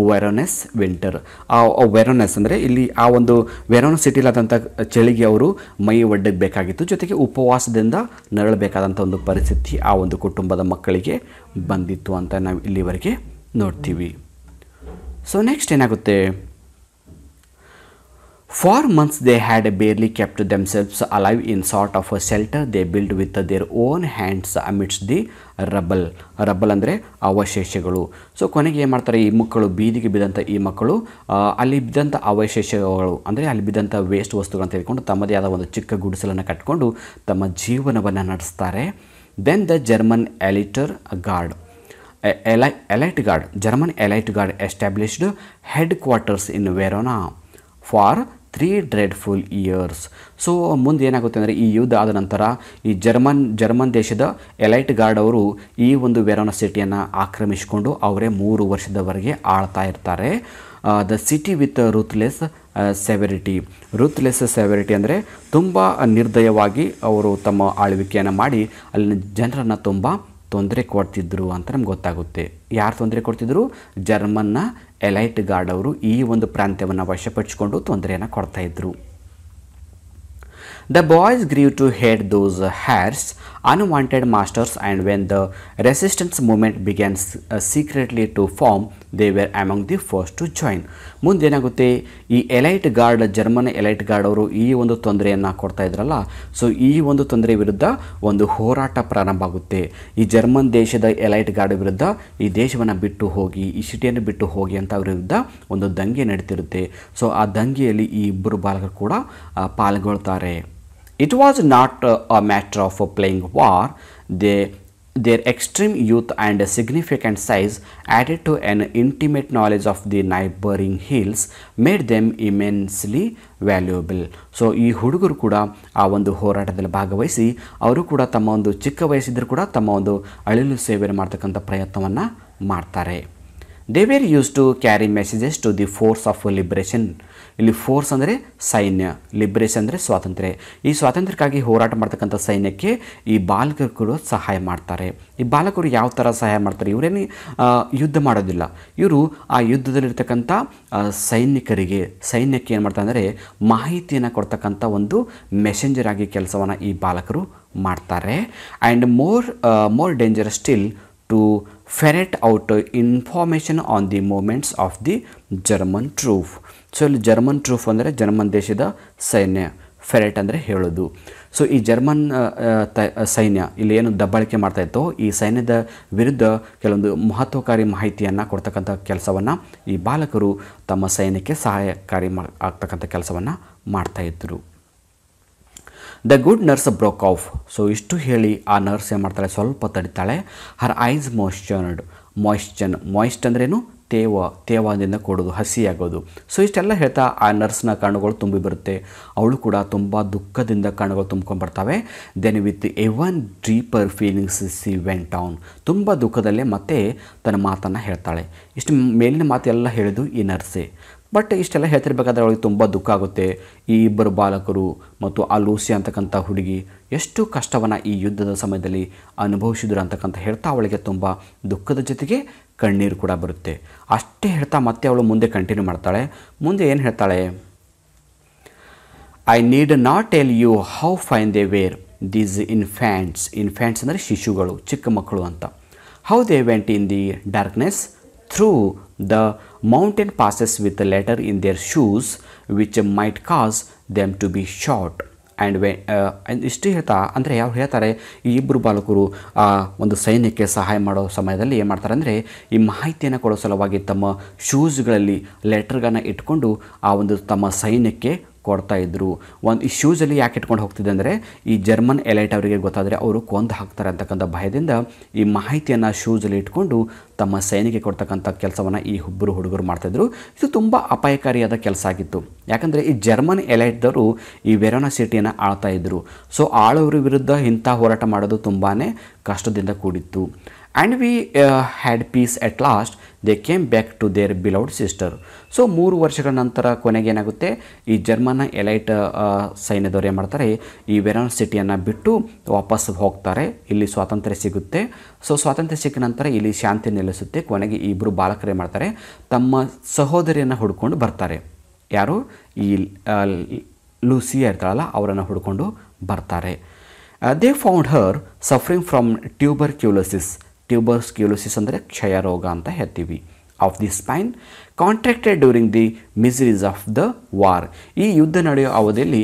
Veronese winter. ಆ ವೆರೋನೆಸ್ ಅಂದರೆ ಇಲ್ಲಿ ಆ ಒಂದು ವೆರೋನ ಸಿಟಿಲಾದಂಥ ಚಳಿಗೆ ಅವರು ಮೈ ಒಡ್ಡಬೇಕಾಗಿತ್ತು. ಜೊತೆಗೆ ಉಪವಾಸದಿಂದ ನರಳಬೇಕಾದಂಥ ಒಂದು ಪರಿಸ್ಥಿತಿ ಆ ಒಂದು ಕುಟುಂಬದ ಮಕ್ಕಳಿಗೆ ಬಂದಿತ್ತು ಅಂತ ನಾವು ಇಲ್ಲಿವರೆಗೆ ನೋಡ್ತೀವಿ. ಸೊ ನೆಕ್ಸ್ಟ್ ಏನಾಗುತ್ತೆ, For months they had barely kept themselves alive in sort of a shelter they built with their own hands amidst the rubble. ಅಂದರೆ ಅವಶೇಷಗಳು. ಸೊ ಕೊನೆಗೆ ಏನು ಮಾಡ್ತಾರೆ, ಈ ಮಕ್ಕಳು ಬೀದಿಗೆ ಬಿದ್ದಂಥ ಈ ಮಕ್ಕಳು ಅಲ್ಲಿ ಬಿದ್ದಂಥ ಅವಶೇಷಗಳು ಅಂದರೆ ಅಲ್ಲಿ ಬಿದ್ದಂಥ ವೇಸ್ಟ್ ವಸ್ತುಗಳನ್ನು ತೆಗೆದುಕೊಂಡು ತಮ್ಮದೇ ಆದ ಒಂದು ಚಿಕ್ಕ ಗುಡಿಸಲನ್ನು ಕಟ್ಟಿಕೊಂಡು ತಮ್ಮ ಜೀವನವನ್ನು ನಡೆಸ್ತಾರೆ. Then the German German elite guard established headquarters in Verona for 3 dreadful years. So ಮುಂದೆ ಏನಾಗುತ್ತೆ ಅಂದರೆ ಈ ಯುದ್ಧ ಆದ ನಂತರ ಈ ಜರ್ಮನ್ ದೇಶದ ಎಲೈಟ್ ಗಾರ್ಡ್ ಅವರು ಈ ಒಂದು ವೆರೋನಾ ಸಿಟಿಯನ್ನು ಆಕ್ರಮಿಸಿಕೊಂಡು ಅವರೇ 3 ವರ್ಷದವರೆಗೆ ಆಳ್ತಾ ಇರ್ತಾರೆ. ದ ಸಿಟಿ ವಿತ್ ರೂತ್ಲೆಸ್ ಸೆವೆರಿಟಿ ಅಂದರೆ ತುಂಬ ನಿರ್ದಯವಾಗಿ ಅವರು ತಮ್ಮ ಆಳ್ವಿಕೆಯನ್ನು ಮಾಡಿ ಅಲ್ಲಿನ ಜನರನ್ನು ತುಂಬ ತೊಂದರೆ ಕೊಡ್ತಿದ್ರು ಅಂತ ನಮ್ಗೆ ಗೊತ್ತಾಗುತ್ತೆ. ಯಾರು ತೊಂದರೆ ಕೊಡ್ತಿದ್ರು? ಜರ್ಮನ್ನ ಎಲೈಟ್ ಗಾರ್ಡ್ ಅವರು ಈ ಒಂದು ಪ್ರಾಂತ್ಯವನ್ನು ವಶಪಡಿಸಿಕೊಂಡು ತೊಂದರೆಯನ್ನು ಕೊಡ್ತಾಯಿದ್ರು. The boys grew to hate those harsh, unwanted masters, and when the resistance movement began secretly to form, they were among the first to join. ಮುಂದೇನಾಗುತ್ತೆ, ಈ ಜರ್ಮನ್ ಎಲೈಟ್ ಗಾರ್ಡ್ ಅವರು ಈ ಒಂದು ತೊಂದರೆಯನ್ನು ಕೊಡ್ತಾ ಇದ್ರಲ್ಲ, ಸೊ ಈ ಒಂದು ತೊಂದರೆ ವಿರುದ್ಧ ಒಂದು ಹೋರಾಟ ಪ್ರಾರಂಭ ಆಗುತ್ತೆ. ಈ ಜರ್ಮನ್ ದೇಶದ ಎಲೈಟ್ ಗಾರ್ಡ್ ವಿರುದ್ಧ ಈ ದೇಶವನ್ನು ಬಿಟ್ಟು ಹೋಗಿ, ಈ ಸಿಟಿಯನ್ನು ಬಿಟ್ಟು ಹೋಗಿ ಅಂತ ಅವ್ರ ವಿರುದ್ಧ ಒಂದು ದಂಗೆ ನಡೀತಿರುತ್ತೆ. ಸೊ ಆ ದಂಗೆಯಲ್ಲಿ ಈ ಇಬ್ಬರು ಬಾಲಕರು ಕೂಡ ಪಾಲ್ಗೊಳ್ತಾರೆ. It was not a matter of playing war. Their extreme youth and significant size, added to an intimate knowledge of the neighboring hills, made them immensely valuable. So ಈ ಹುಡುಗರು ಕೂಡ ಆ ಒಂದು ಹೋರಾಟದಲ್ಲಿ ಭಾಗವಹಿಸಿ ಅವರು ಕೂಡ ತಮ್ಮ ಒಂದು ಚಿಕ್ಕ ವಯಸ್ಸಿದ್ದರೂ ಕೂಡ ತಮ್ಮ ಒಂದು ಅಳಿಲು ಸೇವೆಯನ್ನು ಮಾಡ್ತಕ್ಕಂಥ ಪ್ರಯತ್ನವನ್ನು ಮಾಡ್ತಾರೆ. They were used to carry messages to the force of liberation. ಇಲ್ಲಿ ಫೋರ್ಸ್ ಅಂದರೆ ಸೈನ್ಯ, ಲಿಬ್ರೇಷನ್ ಅಂದರೆ ಸ್ವಾತಂತ್ರ್ಯ. ಈ ಸ್ವಾತಂತ್ರ್ಯಕ್ಕಾಗಿ ಹೋರಾಟ ಮಾಡ್ತಕ್ಕಂಥ ಸೈನ್ಯಕ್ಕೆ ಈ ಬಾಲಕರು ಕೂಡ ಸಹಾಯ ಮಾಡ್ತಾರೆ. ಈ ಬಾಲಕರು ಯಾವ ಥರ ಸಹಾಯ ಮಾಡ್ತಾರೆ? ಇವರೇನು ಯುದ್ಧ ಮಾಡೋದಿಲ್ಲ, ಇವರು ಆ ಯುದ್ಧದಲ್ಲಿರ್ತಕ್ಕಂಥ ಸೈನ್ಯಕ್ಕೆ ಏನು ಮಾಡ್ತಾರೆ ಅಂದರೆ ಮಾಹಿತಿಯನ್ನು ಕೊಡ್ತಕ್ಕಂಥ ಒಂದು ಮೆಸೆಂಜರ್ ಆಗಿ ಕೆಲಸವನ್ನು ಈ ಬಾಲಕರು ಮಾಡ್ತಾರೆ. And more dangerous still to ferret out information on the movements of the German troop. So ಇಲ್ಲಿ ಜರ್ಮನ್ ಟ್ರೂಪ್ ಅಂದರೆ ಜರ್ಮನ್ ದೇಶದ ಸೈನ್ಯ, ಫೆರೆಟ್ ಅಂದರೆ ಹೇಳೋದು. ಸೊ ಈ ಜರ್ಮನ್ ಸೈನ್ಯ ಇಲ್ಲಿ ಏನು ದಬ್ಬಾಳಿಕೆ ಮಾಡ್ತಾಯಿತ್ತೋ ಈ ಸೈನ್ಯದ ವಿರುದ್ಧ ಕೆಲವೊಂದು ಮಹತ್ವಕಾರಿ ಮಾಹಿತಿಯನ್ನು ಕೊಡ್ತಕ್ಕಂಥ ಕೆಲಸವನ್ನು ಈ ಬಾಲಕರು ತಮ್ಮ ಸೈನ್ಯಕ್ಕೆ ಸಹಾಯಕಾರಿ ಆಗ್ತಕ್ಕಂಥ ಕೆಲಸವನ್ನು ಮಾಡ್ತಾಯಿದ್ರು. The good nurse broke of. So ಇಷ್ಟು ಹೇಳಿ ಆ ನರ್ಸ್ ಏನು ಮಾಡ್ತಾಳೆ, ಸ್ವಲ್ಪ ತಡಿತಾಳೆ. ಹರ್ ಐಸ್ ಮಾಯ್ಸ್ಟ್ ಅಂದ್ರೇನು? ತೇವದಿಂದ ಕೊಡೋದು, ಹಸಿಯಾಗೋದು. ಸೊ ಇಷ್ಟೆಲ್ಲ ಹೇಳ್ತಾ ಆ ನರ್ಸ್ನ ಕಣ್ಣುಗಳು ತುಂಬಿ ಬರುತ್ತೆ. ಅವಳು ಕೂಡ ತುಂಬ ದುಃಖದಿಂದ ಕಣ್ಣುಗಳು ತುಂಬ್ಕೊಂಡ್ಬರ್ತಾವೆ. Then with even deeper feelings she went down. ತುಂಬ ದುಃಖದಲ್ಲೇ ಮತ್ತೆ ತನ್ನ ಮಾತನ್ನು ಹೇಳ್ತಾಳೆ. ಇಷ್ಟು ಮೇಲಿನ ಮಾತೆಲ್ಲ ಹೇಳಿದ್ದು ಈ ನರ್ಸೇ. ಬಟ್ ಇಷ್ಟೆಲ್ಲ ಹೇಳ್ತಿರ್ಬೇಕಾದ್ರೆ ಅವಳಿಗೆ ತುಂಬ ದುಃಖ ಆಗುತ್ತೆ. ಈ ಇಬ್ಬರು ಬಾಲಕರು ಮತ್ತು ಆ ಲೂಸಿ ಅಂತಕ್ಕಂಥ ಹುಡುಗಿ ಎಷ್ಟು ಕಷ್ಟವನ್ನು ಈ ಯುದ್ಧದ ಸಮಯದಲ್ಲಿ ಅನುಭವಿಸಿದ್ರು ಅಂತಕ್ಕಂಥ ಹೇಳ್ತಾ ಅವಳಿಗೆ ತುಂಬ ದುಃಖದ ಜೊತೆಗೆ ಕಣ್ಣೀರು ಕೂಡ ಬರುತ್ತೆ. ಅಷ್ಟೇ ಹೇಳ್ತಾ ಮತ್ತೆ ಅವಳು ಮುಂದೆ ಕಂಟಿನ್ಯೂ ಮಾಡ್ತಾಳೆ. ಮುಂದೆ ಏನು ಹೇಳ್ತಾಳೆ? I need not tell you how fine they were these infants ಅಂದರೆ ಶಿಶುಗಳು, ಚಿಕ್ಕ ಮಕ್ಕಳು ಅಂತ. How they went in the darkness through the mountain passes with a letter in their shoes which might cause them to be shot. and ಇಷ್ಟು ಹೇಳ್ತಾ ಅಂದರೆ ಅವ್ರು ಹೇಳ್ತಾರೆ ಈ ಇಬ್ಬರು ಬಾಲಕರು ಒಂದು ಸೈನ್ಯಕ್ಕೆ ಸಹಾಯ ಮಾಡೋ ಸಮಯದಲ್ಲಿ ಏನು ಮಾಡ್ತಾರೆ ಅಂದರೆ ಈ ಮಾಹಿತಿಯನ್ನು ಕೊಡೋ ಸಲುವಾಗಿ ತಮ್ಮ ಶೂಸ್ಗಳಲ್ಲಿ ಲೆಟರ್ಗಳನ್ನು ಇಟ್ಕೊಂಡು ಆ ಒಂದು ತಮ್ಮ ಸೈನ್ಯಕ್ಕೆ ಕೊಡ್ತಾ ಇದ್ರು. ಈ ಶೂಸಲ್ಲಿ ಯಾಕೆ ಇಟ್ಕೊಂಡು ಹೋಗ್ತಿದ್ದೆ ಅಂದರೆ ಈ ಜರ್ಮನ್ ಎಲೈಟ್ ಅವರಿಗೆ ಗೊತ್ತಾದರೆ ಅವರು ಕೊಂದು ಹಾಕ್ತಾರೆ ಅಂತಕ್ಕಂಥ ಭಯದಿಂದ ಈ ಮಾಹಿತಿಯನ್ನು ಶೂಸಲ್ಲಿ ಇಟ್ಕೊಂಡು ತಮ್ಮ ಸೈನ್ಯಕ್ಕೆ ಕೊಡ್ತಕ್ಕಂಥ ಕೆಲಸವನ್ನು ಈ ಇಬ್ಬರು ಹುಡುಗರು ಮಾಡ್ತಾಯಿದ್ರು. ಇದು ತುಂಬ ಅಪಾಯಕಾರಿಯಾದ ಕೆಲಸ ಆಗಿತ್ತು. ಯಾಕಂದರೆ ಈ ಜರ್ಮನ್ ಎಲೈಟ್ದವರು ಈ ವೆರೋನಾ ಸಿಟಿಯನ್ನು ಆಳ್ತಾ ಇದ್ದರು. ಸೊ ಆಳೋರ ವಿರುದ್ಧ ಇಂಥ ಹೋರಾಟ ಮಾಡೋದು ತುಂಬಾ ಕಷ್ಟದಿಂದ ಕೂಡಿತ್ತು. And we had peace at last they came back to their beloved sister. So 3 ವರ್ಷಗಳ ನಂತರ ಕೊನೆಗೆ ಏನಾಗುತ್ತೆ, ಈ ಜರ್ಮನ್ ಎಲೈಟ್ ಸೈನ್ಯದವರು ಏನು ಮಾಡ್ತಾರೆ, ಈ ವೆರಾನ್ ಸಿಟಿಯನ್ನು ಬಿಟ್ಟು ವಾಪಸ್ ಹೋಗ್ತಾರೆ. ಇಲ್ಲಿ ಸ್ವಾತಂತ್ರ್ಯ ಸಿಗುತ್ತೆ. ಸೊ ಸ್ವಾತಂತ್ರ್ಯ ಸಿಕ್ಕ ನಂತರ ಇಲ್ಲಿ ಶಾಂತಿ ನೆಲೆಸುತ್ತೆ. ಕೊನೆಗೆ ಈ ಇಬ್ಬರು ಬಾಲಕರು ಏನು ಮಾಡ್ತಾರೆ, ತಮ್ಮ ಸಹೋದರಿಯನ್ನು ಹುಡ್ಕೊಂಡು ಬರ್ತಾರೆ. ಯಾರು, ಈ ಲೂಸಿಯಾ ಇರ್ತಾಳಲ್ಲ, ಅವರನ್ನು ಹುಡ್ಕೊಂಡು ಬರ್ತಾರೆ. They found her suffering from tuberculosis. Tuberculosis ಅಂದರೆ ಕ್ಷಯ ರೋಗ ಅಂತ ಹೇಳ್ತೀವಿ. Of the spine contracted during the miseries of the war. ಈ ಯುದ್ಧ ನಡೆಯೋ ಅವಧಿಯಲ್ಲಿ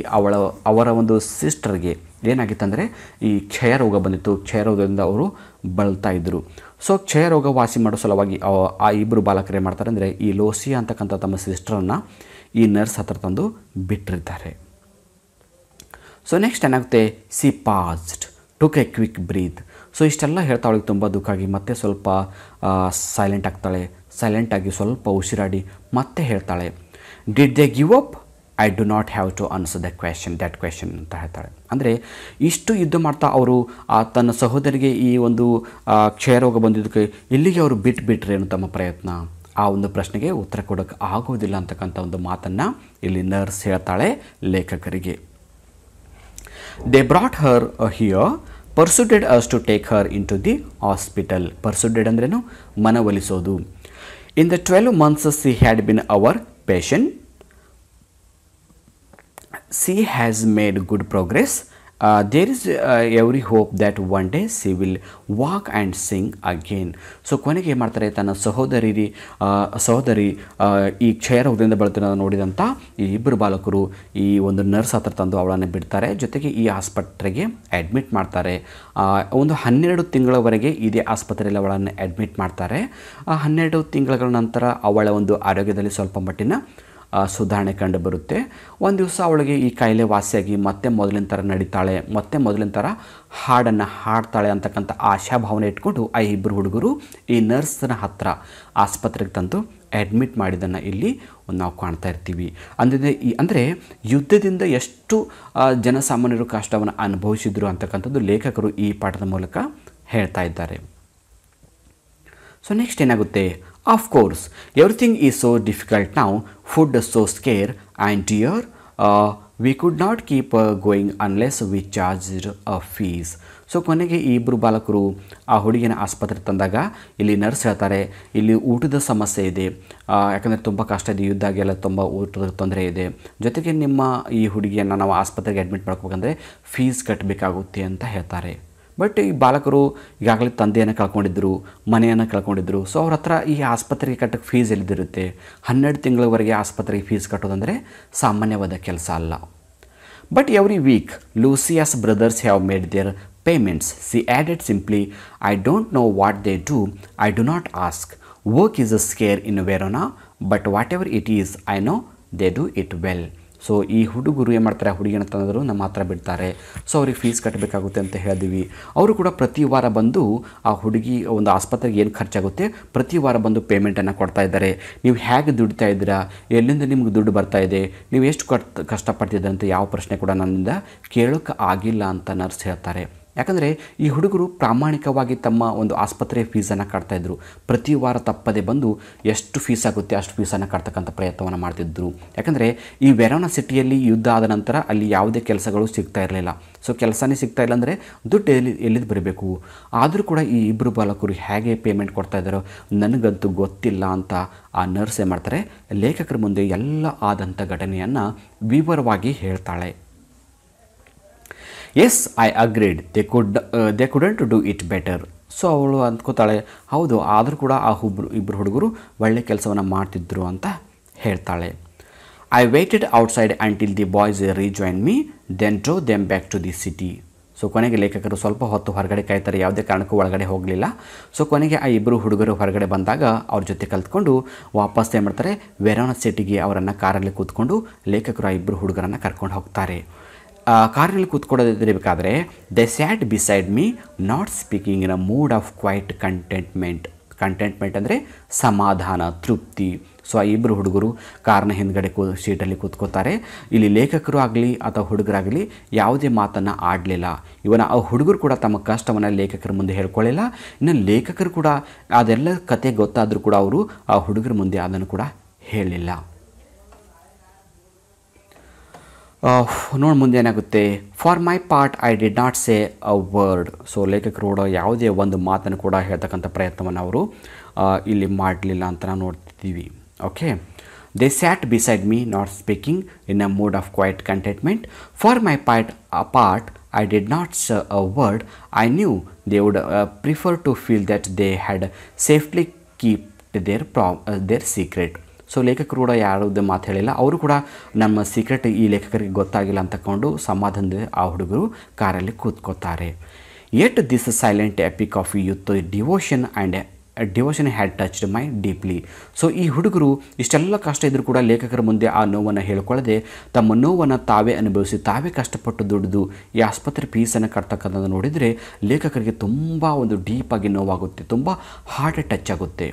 ಅವರ ಒಂದು ಸಿಸ್ಟರ್ಗೆ ಏನಾಗಿತ್ತಂದರೆ ಈ ಕ್ಷಯ ರೋಗ ಬಂದಿತ್ತು. ಕ್ಷಯ ರೋಗದಿಂದ ಅವರು ಬಳಲ್ತಾ ಇದ್ದರು. ಸೊ ಕ್ಷಯ ರೋಗ ವಾಸಿ ಮಾಡೋ ಸಲುವಾಗಿ ಆ ಇಬ್ಬರು ಬಾಲಕರು ಏನು ಮಾಡ್ತಾರೆ ಅಂದರೆ, ಈ ಲೂಸಿಯಾ ಅಂತಕ್ಕಂಥ ತಮ್ಮ ಸಿಸ್ಟರನ್ನು ಈ ನರ್ಸ್ ಹತ್ರ ತಂದು ಬಿಟ್ಟಿರ್ತಾರೆ. ಸೊ ನೆಕ್ಸ್ಟ್ ಏನಾಗುತ್ತೆ, she passed, took a quick breath. So ಇಷ್ಟೆಲ್ಲ ಹೇಳ್ತಾ ಅವಳಿಗೆ ತುಂಬ ದುಃಖ ಆಗಿ ಮತ್ತೆ ಸ್ವಲ್ಪ ಸೈಲೆಂಟ್ ಆಗ್ತಾಳೆ. ಸೈಲೆಂಟಾಗಿ ಸ್ವಲ್ಪ ಉಸಿರಾಡಿ ಮತ್ತೆ ಹೇಳ್ತಾಳೆ, did they give up, I do not have to answer that question ಅಂತ ಹೇಳ್ತಾಳೆ. ಅಂದರೆ ಇಷ್ಟು ಯುದ್ಧ ಮಾಡ್ತಾ ಅವರು ತನ್ನ ಸಹೋದರಿಗೆ ಈ ಒಂದು ಕ್ಷಯರೋಗ ಬಂದಿದ್ದಕ್ಕೆ ಇಲ್ಲಿಗೆ ಅವರು ಬಿಟ್ರೇನು ತಮ್ಮ ಪ್ರಯತ್ನ, ಆ ಒಂದು ಪ್ರಶ್ನೆಗೆ ಉತ್ತರ ಕೊಡೋಕ್ಕೆ ಆಗೋದಿಲ್ಲ ಅಂತಕ್ಕಂಥ ಒಂದು ಮಾತನ್ನು ಇಲ್ಲಿ ನರ್ಸ್ ಹೇಳ್ತಾಳೆ ಲೇಖಕರಿಗೆ. They brought her here, persuaded us to take her into the hospital. Persuaded ಅಂದ್ರೇನು, ಮನವೊಲಿಸೋದು. In the 12 months she had been our patient, she has made good progress. There is every hope that one day she will walk and sing again. So ಕೊನೆಗೆ ಏನು ಮಾಡ್ತಾರೆ, ತನ್ನ ಸಹೋದರಿ ಈ ಕ್ಷಯರೋಗದಿಂದ ಬಳಲ್ತಿರೋದನ್ನು ನೋಡಿದಂಥ ಈ ಇಬ್ಬರು ಬಾಲಕರು ಈ ಒಂದು ನರ್ಸ್ ಹತ್ರ ತಂದು ಅವಳನ್ನು ಬಿಡ್ತಾರೆ. ಜೊತೆಗೆ ಈ ಆಸ್ಪತ್ರೆಗೆ ಅಡ್ಮಿಟ್ ಮಾಡ್ತಾರೆ. ಒಂದು 12 ತಿಂಗಳವರೆಗೆ ಇದೇ ಆಸ್ಪತ್ರೆಯಲ್ಲಿ ಅವಳನ್ನು ಅಡ್ಮಿಟ್ ಮಾಡ್ತಾರೆ. 12 ತಿಂಗಳ ನಂತರ ಅವಳ ಒಂದು ಆರೋಗ್ಯದಲ್ಲಿ ಸ್ವಲ್ಪ ಮಟ್ಟಿನ ಸುಧಾರಣೆ ಕಂಡು ಬರುತ್ತೆ. ಒಂದು ದಿವಸ ಅವಳಿಗೆ ಈ ಕಾಯಿಲೆ ವಾಸಿಯಾಗಿ ಮತ್ತೆ ಮೊದಲಿನ ಥರ ನಡೀತಾಳೆ, ಮತ್ತೆ ಮೊದಲಿನ ಥರ ಹಾಡನ್ನು ಹಾಡ್ತಾಳೆ ಅಂತಕ್ಕಂಥ ಆಶಾಭಾವನೆ ಇಟ್ಕೊಂಡು ಆ ಇಬ್ಬರು ಹುಡುಗರು ಈ ನರ್ಸ್ನ ಹತ್ರ ಆಸ್ಪತ್ರೆಗೆ ತಂದು ಅಡ್ಮಿಟ್ ಮಾಡಿದ್ದನ್ನು ಇಲ್ಲಿ ನಾವು ಕಾಣ್ತಾ ಇರ್ತೀವಿ. ಅಂದರೆ ಯುದ್ಧದಿಂದ ಎಷ್ಟು ಜನಸಾಮಾನ್ಯರು ಕಷ್ಟವನ್ನು ಅನುಭವಿಸಿದ್ರು ಅಂತಕ್ಕಂಥದ್ದು ಲೇಖಕರು ಈ ಪಾಠದ ಮೂಲಕ ಹೇಳ್ತಾ ಇದ್ದಾರೆ. ಸೊ ನೆಕ್ಸ್ಟ್ ಏನಾಗುತ್ತೆ, of course everything is so difficult now, food so scare and dear, we could not keep going unless we charged a fees. So ಕೊನೆಗೆ ಈ ಇಬ್ಬರು ಬಾಲಕರು ಆ ಹುಡುಗಿನ ಆಸ್ಪತ್ರೆಗೆ ತಂದಾಗ ಇಲ್ಲಿ ನರ್ಸ್ ಹೇಳ್ತಾರೆ, ಇಲ್ಲಿ ಊಟದ ಸಮಸ್ಯೆ ಇದೆ, ಯಾಕಂದರೆ ತುಂಬ ಕಷ್ಟ ಇದೆ, ಯುದ್ಧ ಆಗೆಲ್ಲ ತುಂಬ ಊಟದ ತೊಂದರೆ ಇದೆ, ಜೊತೆಗೆ ನಿಮ್ಮ ಈ ಹುಡುಗಿಯನ್ನು ನಾವು ಆಸ್ಪತ್ರೆಗೆ ಅಡ್ಮಿಟ್ ಮಾಡ್ಕೋಬೇಕಂದ್ರೆ ಫೀಸ್ ಕಟ್ಟಬೇಕಾಗುತ್ತೆ ಅಂತ ಹೇಳ್ತಾರೆ. ಬಟ್ ಈ ಬಾಲಕರು ಈಗಾಗಲೇ ತಂದೆಯನ್ನು ಕಳ್ಕೊಂಡಿದ್ದರು, ಮನೆಯನ್ನು ಕಳ್ಕೊಂಡಿದ್ದರು. ಸೊ ಅವ್ರ ಹತ್ರ ಈ ಆಸ್ಪತ್ರೆಗೆ ಕಟ್ಟಕ್ಕೆ ಫೀಸ್ ಎಲ್ಲಿದಿರುತ್ತೆ. 12 ತಿಂಗಳವರೆಗೆ ಆಸ್ಪತ್ರೆಗೆ ಫೀಸ್ ಕಟ್ಟೋದಂದರೆ ಸಾಮಾನ್ಯವಾದ ಕೆಲಸ ಅಲ್ಲ. But every week Lucia's brothers have made their payments. She added simply, I don't know what they do, I do not ask. Work is a scarce in Verona, but whatever it is I know they do it well. So ಈ ಹುಡುಗರು ಏನು ಮಾಡ್ತಾರೆ, ಹುಡುಗಿನ ತಂದರು ನಮ್ಮ ಹತ್ರ ಬಿಡ್ತಾರೆ. ಸೊ ಅವ್ರಿಗೆ ಫೀಸ್ ಕಟ್ಟಬೇಕಾಗುತ್ತೆ ಅಂತ ಹೇಳಿದ್ವಿ. ಅವರು ಕೂಡ ಪ್ರತಿ ವಾರ ಬಂದು ಆ ಹುಡುಗಿ ಒಂದು ಆಸ್ಪತ್ರೆಗೆ ಏನು ಖರ್ಚಾಗುತ್ತೆ ಪ್ರತಿ ವಾರ ಬಂದು ಪೇಮೆಂಟನ್ನು ಕೊಡ್ತಾ ಇದ್ದಾರೆ. ನೀವು ಹೇಗೆ ದುಡಿತಾ ಇದ್ದೀರಾ, ಎಲ್ಲಿಂದ ನಿಮ್ಗೆ ದುಡ್ಡು ಬರ್ತಾ ಇದೆ, ನೀವು ಎಷ್ಟು ಕಷ್ಟಪಡ್ತಿದ್ದೀರ ಅಂತ ಯಾವ ಪ್ರಶ್ನೆ ಕೂಡ ನನ್ನಿಂದ ಕೇಳೋಕ್ಕೆ ಆಗಿಲ್ಲ ಅಂತ ನರ್ಸ್ ಹೇಳ್ತಾರೆ. ಯಾಕಂದರೆ ಈ ಹುಡುಗರು ಪ್ರಾಮಾಣಿಕವಾಗಿ ತಮ್ಮ ಒಂದು ಆಸ್ಪತ್ರೆ ಫೀಸನ್ನು ಕಟ್ತಾಯಿದ್ರು. ಪ್ರತಿ ವಾರ ತಪ್ಪದೆ ಬಂದು ಎಷ್ಟು ಫೀಸ್ ಆಗುತ್ತೆ ಅಷ್ಟು ಫೀಸನ್ನು ಕಟ್ತಕ್ಕಂಥ ಪ್ರಯತ್ನವನ್ನು ಮಾಡ್ತಿದ್ರು. ಯಾಕಂದರೆ ಈ ವೆರೋನಾ ಸಿಟಿಯಲ್ಲಿ ಯುದ್ಧ ಆದ ನಂತರ ಅಲ್ಲಿ ಯಾವುದೇ ಕೆಲಸಗಳು ಸಿಗ್ತಾ ಇರಲಿಲ್ಲ. ಸೊ ಕೆಲಸನೇ ಸಿಗ್ತಾ ಇಲ್ಲ ಅಂದರೆ ದುಡ್ಡು ಎಲ್ಲಿದ್ದು ಬರಬೇಕು. ಆದರೂ ಕೂಡ ಈ ಇಬ್ಬರು ಬಾಲಕರು ಹೇಗೆ ಪೇಮೆಂಟ್ ಕೊಡ್ತಾ ಇದ್ದಾರೋ ನನಗಂತೂ ಗೊತ್ತಿಲ್ಲ ಅಂತ ಆ ನರ್ಸ್ ಏನು ಮಾಡ್ತಾರೆ, ಲೇಖಕರ ಮುಂದೆ ಎಲ್ಲ ಆದಂಥ ಘಟನೆಯನ್ನು ವಿವರವಾಗಿ ಹೇಳ್ತಾಳೆ. Yes I agreed, they couldn't do it better. So ಅವಳು ಅಂದ್ಕೋತಾಳೆ, ಹೌದು ಆದರೂ ಕೂಡ ಆ ಇಬ್ಬರು ಹುಡುಗರು ಒಳ್ಳೆ ಕೆಲಸವನ್ನು ಮಾಡ್ತಿದ್ರು ಅಂತ ಹೇಳ್ತಾಳೆ. I waited outside until the boys rejoin me, then drove them back to the city. So ಕೊನೆಗೆ ಲೇಖಕರು ಸ್ವಲ್ಪ ಹೊತ್ತು ಹೊರಗಡೆ ಕಾಯ್ತಾರೆ, ಯಾವುದೇ ಕಾರಣಕ್ಕೂ ಒಳಗಡೆ ಹೋಗಲಿಲ್ಲ. ಸೊ ಕೊನೆಗೆ ಆ ಇಬ್ಬರು ಹುಡುಗರು ಹೊರಗಡೆ ಬಂದಾಗ ಅವ್ರ ಜೊತೆ ಕಲ್ತ್ಕೊಂಡು ವಾಪಸ್ ಏನು ಮಾಡ್ತಾರೆ, ವೆರೋನಾ ಸಿಟಿಗೆ ಅವರನ್ನು ಕಾರಲ್ಲಿ ಕೂತ್ಕೊಂಡು ಲೇಖಕರು ಆ ಇಬ್ಬರು ಹುಡುಗರನ್ನು ಕರ್ಕೊಂಡು ಹೋಗ್ತಾರೆ. ಕಾರಿನಲ್ಲಿ ಕೂತ್ಕೊಳ್ಳೋದಿರಬೇಕಾದ್ರೆ they sat beside me not speaking in a mood of quiet contentment ಅಂದರೆ ಸಮಾಧಾನ, ತೃಪ್ತಿ. ಸೊ ಆ ಇಬ್ಬರು ಹುಡುಗರು ಕಾರ್ನ ಹಿಂದ್ಗಡೆ ಸೀಟಲ್ಲಿ ಕೂತ್ಕೋತಾರೆ. ಇಲ್ಲಿ ಲೇಖಕರು ಆಗಲಿ ಅಥವಾ ಹುಡುಗರಾಗಲಿ ಯಾವುದೇ ಮಾತನ್ನು ಆಡಲಿಲ್ಲ. ಇವನ ಆ ಹುಡುಗರು ಕೂಡ ತಮ್ಮ ಕಷ್ಟವನ್ನು ಲೇಖಕರ ಮುಂದೆ ಹೇಳ್ಕೊಳ್ಳಿಲ್ಲ. ಇನ್ನು ಲೇಖಕರು ಕೂಡ ಅದೆಲ್ಲ ಕತೆ ಗೊತ್ತಾದರೂ ಕೂಡ ಅವರು ಆ ಹುಡುಗರ ಮುಂದೆ ಅದನ್ನು ಕೂಡ ಹೇಳಿಲ್ಲ. ನೋಡಿ ಮುಂದೆ ಏನಾಗುತ್ತೆ. For my part I did not say a word. So ಲೇಖಕರು ಕೂಡ ಯಾವುದೇ ಒಂದು ಮಾತನ್ನು ಕೂಡ ಹೇಳ್ತಕ್ಕಂಥ ಪ್ರಯತ್ನವನ್ನು ಅವರು ಇಲ್ಲಿ ಮಾಡಲಿಲ್ಲ ಅಂತ ನಾವು ನೋಡ್ತಿದ್ದೀವಿ. Okay, they sat beside me not speaking in a mood of quiet contentment. For my part I did not say a word. I knew they would prefer to feel that they had safely kept their secret. So ಲೇಖಕರು ಕೂಡ ಯಾವುದೇ ಮಾತು ಹೇಳಿಲ್ಲ. ಅವರು ಕೂಡ ನಮ್ಮ ಸೀಕ್ರೆಟ್ ಈ ಲೇಖಕರಿಗೆ ಗೊತ್ತಾಗಿಲ್ಲ ಅಂತ ತಗೊಂಡು ಸಮಾಧಾನದಿಂದ ಆ ಹುಡುಗರು ಕಾರಲ್ಲಿ ಕೂತ್ಕೋತಾರೆ. Yet this silent epic of youth devotion had touched my deeply. So ಈ ಹುಡುಗರು ಇಷ್ಟೆಲ್ಲ ಕಷ್ಟ ಇದ್ದರೂ ಕೂಡ ಲೇಖಕರ ಮುಂದೆ ಆ ನೋವನ್ನು ಹೇಳ್ಕೊಳ್ಳದೆ ತಮ್ಮ ನೋವನ್ನು ತಾವೇ ಅನುಭವಿಸಿ ತಾವೇ ಕಷ್ಟಪಟ್ಟು ದುಡಿದು ಈ ಆಸ್ಪತ್ರೆ ಫೀಸನ್ನು ಕಟ್ತಕ್ಕಂಥದ್ದು ನೋಡಿದರೆ ಲೇಖಕರಿಗೆ ತುಂಬ ಒಂದು ಡೀಪಾಗಿ ನೋವಾಗುತ್ತೆ, ತುಂಬ ಹಾರ್ಟ್ ಟಚ್ ಆಗುತ್ತೆ.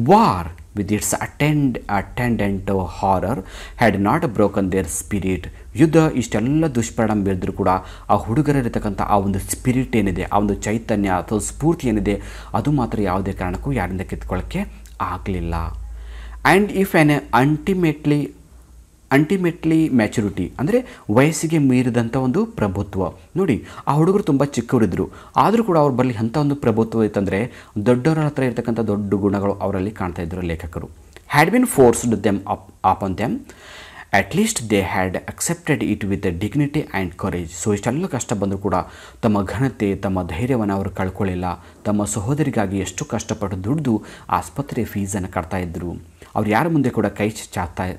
War with its attendant horror had not broken their spirit. ಯುದ್ಧ ಇಷ್ಟೆಲ್ಲ ದುಷ್ಪರಿಣಾಮ ಬೀರಿದ್ರು ಕೂಡ ಆ ಹುಡುಗರಿರ್ತಕ್ಕಂಥ ಆ ಒಂದು ಸ್ಪಿರಿಟ್ ಏನಿದೆ, ಆ ಒಂದು ಚೈತನ್ಯ ಅಥವಾ ಸ್ಫೂರ್ತಿ ಏನಿದೆ, ಅದು ಮಾತ್ರ ಯಾವುದೇ ಕಾರಣಕ್ಕೂ ಯಾರಿಂದ ಕಿತ್ಕೊಳ್ಳೋಕ್ಕೆ ಆಗಲಿಲ್ಲ. And if an ultimately maturity ಅಂದರೆ ವಯಸ್ಸಿಗೆ ಮೀರಿದಂಥ ಒಂದು ಪ್ರಭುತ್ವ. ನೋಡಿ ಆ ಹುಡುಗರು ತುಂಬ ಚಿಕ್ಕವರಿದ್ದರು, ಆದರೂ ಕೂಡ ಅವ್ರ ಬಳಿ ಅಂಥ ಒಂದು ಪ್ರಭುತ್ವ ಇತ್ತಂದರೆ ದೊಡ್ಡವರ ಹತ್ರ ಇರ್ತಕ್ಕಂಥ ದೊಡ್ಡ ಗುಣಗಳು ಅವರಲ್ಲಿ ಕಾಣ್ತಾ ಇದ್ದರು ಲೇಖಕರು. Had been forced them upon them, at least they had accepted it with dignity and courage. So ಇಷ್ಟೆಲ್ಲ ಕಷ್ಟ ಬಂದರೂ ಕೂಡ ತಮ್ಮ ಘನತೆ, ತಮ್ಮ ಧೈರ್ಯವನ್ನು ಅವರು ಕಳ್ಕೊಳ್ಳಿಲ್ಲ. ತಮ್ಮ ಸಹೋದರಿಗಾಗಿ ಎಷ್ಟು ಕಷ್ಟಪಟ್ಟು ದುಡಿದು ಆಸ್ಪತ್ರೆ ಫೀಸನ್ನು ಕಟ್ತಾಯಿದ್ರು. ಅವ್ರು ಯಾರ ಮುಂದೆ ಕೂಡ ಕೈ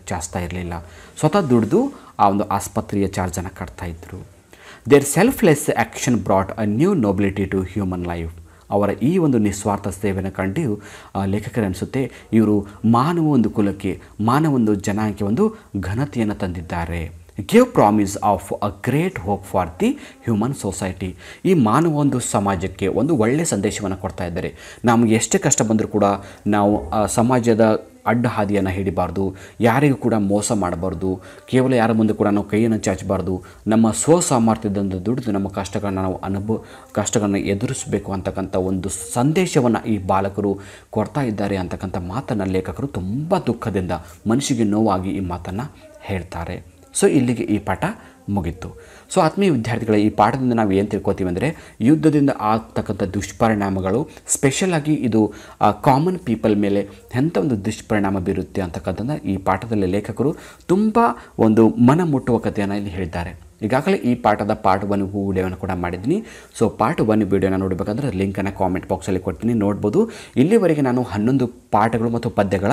ಚಾಚ್ತಾ ಇರಲಿಲ್ಲ. ಸ್ವತಃ ದುಡಿದು ಆ ಒಂದು ಆಸ್ಪತ್ರೆಯ ಚಾರ್ಜನ್ನು ಕಟ್ತಾಯಿದ್ರು. Their selfless action brought a new nobility to human life. ಅವರ ಈ ಒಂದು ನಿಸ್ವಾರ್ಥ ಸೇವೆಯನ್ನು ಕಂಡು ಲೇಖಕರು ಅನಿಸುತ್ತೆ ಇವರು ಮಾನವ ಒಂದು ಕುಲಕ್ಕೆ, ಮಾನವ ಒಂದು ಜನಾಂಗಕ್ಕೆ ಒಂದು ಘನತೆಯನ್ನು ತಂದಿದ್ದಾರೆ. Give promise of a great hope for the human society. ಈ ಮಾನವ ಒಂದು ಸಮಾಜಕ್ಕೆ ಒಂದು ಒಳ್ಳೆಯ ಸಂದೇಶವನ್ನು ಕೊಡ್ತಾ ಇದ್ದಾರೆ. ನಮಗೆ ಎಷ್ಟೇ ಕಷ್ಟ ಬಂದರೂ ಕೂಡ ನಾವು ಸಮಾಜದ ಅಡ್ಡ ಹಾದಿಯನ್ನು ಹಿಡಿಬಾರ್ದು, ಯಾರಿಗೂ ಕೂಡ ಮೋಸ ಮಾಡಬಾರ್ದು, ಕೇವಲ ಯಾರ ಮುಂದೆ ಕೂಡ ನಾವು ಕೈಯನ್ನು ಚಾಚಬಾರ್ದು. ನಮ್ಮ ಸ್ವಸಾಮರ್ಥ್ಯದಿಂದ ದುಡಿದು ನಮ್ಮ ಕಷ್ಟಗಳನ್ನು ಎದುರಿಸಬೇಕು ಅಂತಕ್ಕಂಥ ಒಂದು ಸಂದೇಶವನ್ನು ಈ ಬಾಲಕರು ಕೊಡ್ತಾ ಇದ್ದಾರೆ ಅಂತಕ್ಕಂಥ ಮಾತನ್ನು ಲೇಖಕರು ತುಂಬ ದುಃಖದಿಂದ, ಮನಸ್ಸಿಗೆ ನೋವಾಗಿ ಈ ಮಾತನ್ನು ಹೇಳ್ತಾರೆ. ಸೊ ಇಲ್ಲಿಗೆ ಈ ಪಾಠ ಮುಗಿತು. ಸೊ ಆತ್ಮೀಯ ವಿದ್ಯಾರ್ಥಿಗಳ ಈ ಪಾಠದಿಂದ ನಾವು ಏನು ತಿಳ್ಕೊತೀವಿ ಅಂದರೆ ಯುದ್ಧದಿಂದ ಆಗ್ತಕ್ಕಂಥ ದುಷ್ಪರಿಣಾಮಗಳು, ಸ್ಪೆಷಲಾಗಿ ಇದು ಕಾಮನ್ ಪೀಪಲ್ ಮೇಲೆ ಎಂಥ ಒಂದು ದುಷ್ಪರಿಣಾಮ ಬೀರುತ್ತೆ ಅಂತಕ್ಕಂಥದ್ದು ಈ ಪಾಠದಲ್ಲಿ ಲೇಖಕರು ತುಂಬ ಒಂದು ಮನ ಮುಟ್ಟುವ ಕಥೆಯನ್ನು ಇಲ್ಲಿ ಹೇಳಿದ್ದಾರೆ. ಈಗಾಗಲೇ ಈ ಪಾಠದ ಪಾರ್ಟ್ 1 ವಿಡಿಯೋವನ್ನು ಕೂಡ ಮಾಡಿದ್ದೀನಿ. ಸೊ ಪಾರ್ಟ್ 1 ವಿಡಿಯೋನ ನೋಡಬೇಕಂದ್ರೆ ಲಿಂಕನ್ನು ಕಾಮೆಂಟ್ ಬಾಕ್ಸಲ್ಲಿ ಕೊಡ್ತೀನಿ, ನೋಡ್ಬೋದು. ಇಲ್ಲಿವರೆಗೆ ನಾನು 11 ಪಾಠಗಳು ಮತ್ತು ಪದ್ಯಗಳ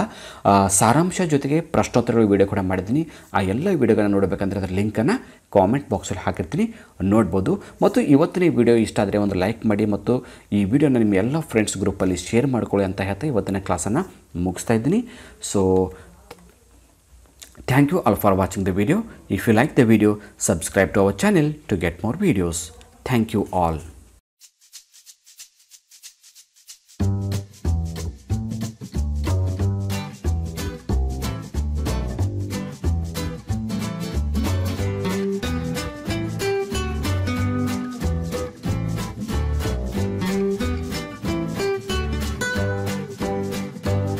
ಸಾರಾಂಶ ಜೊತೆಗೆ ಪ್ರಶ್ನೋತ್ತರಗಳ ವಿಡಿಯೋ ಕೂಡ ಮಾಡಿದ್ದೀನಿ. ಆ ಎಲ್ಲ ವಿಡಿಯೋಗಳನ್ನ ನೋಡಬೇಕಂದ್ರೆ ಅದರ ಲಿಂಕನ್ನು ಕಾಮೆಂಟ್ ಬಾಕ್ಸಲ್ಲಿ ಹಾಕಿರ್ತೀನಿ, ನೋಡ್ಬೋದು. ಮತ್ತು ಇವತ್ತಿನ ಈ ವಿಡಿಯೋ ಇಷ್ಟ ಆದರೆ ಒಂದು ಲೈಕ್ ಮಾಡಿ ಮತ್ತು ಈ ವಿಡಿಯೋನ ನಿಮ್ಮ ಎಲ್ಲ ಫ್ರೆಂಡ್ಸ್ ಗ್ರೂಪಲ್ಲಿ ಶೇರ್ ಮಾಡ್ಕೊಳ್ಳಿ ಅಂತ ಹೇಳ್ತಾ ಇವತ್ತಿನ ಕ್ಲಾಸನ್ನು ಮುಗಿಸ್ತಾ ಇದ್ದೀನಿ. So thank you all for watching the video. If you like the video, subscribe to our channel to get more videos. Thank you all.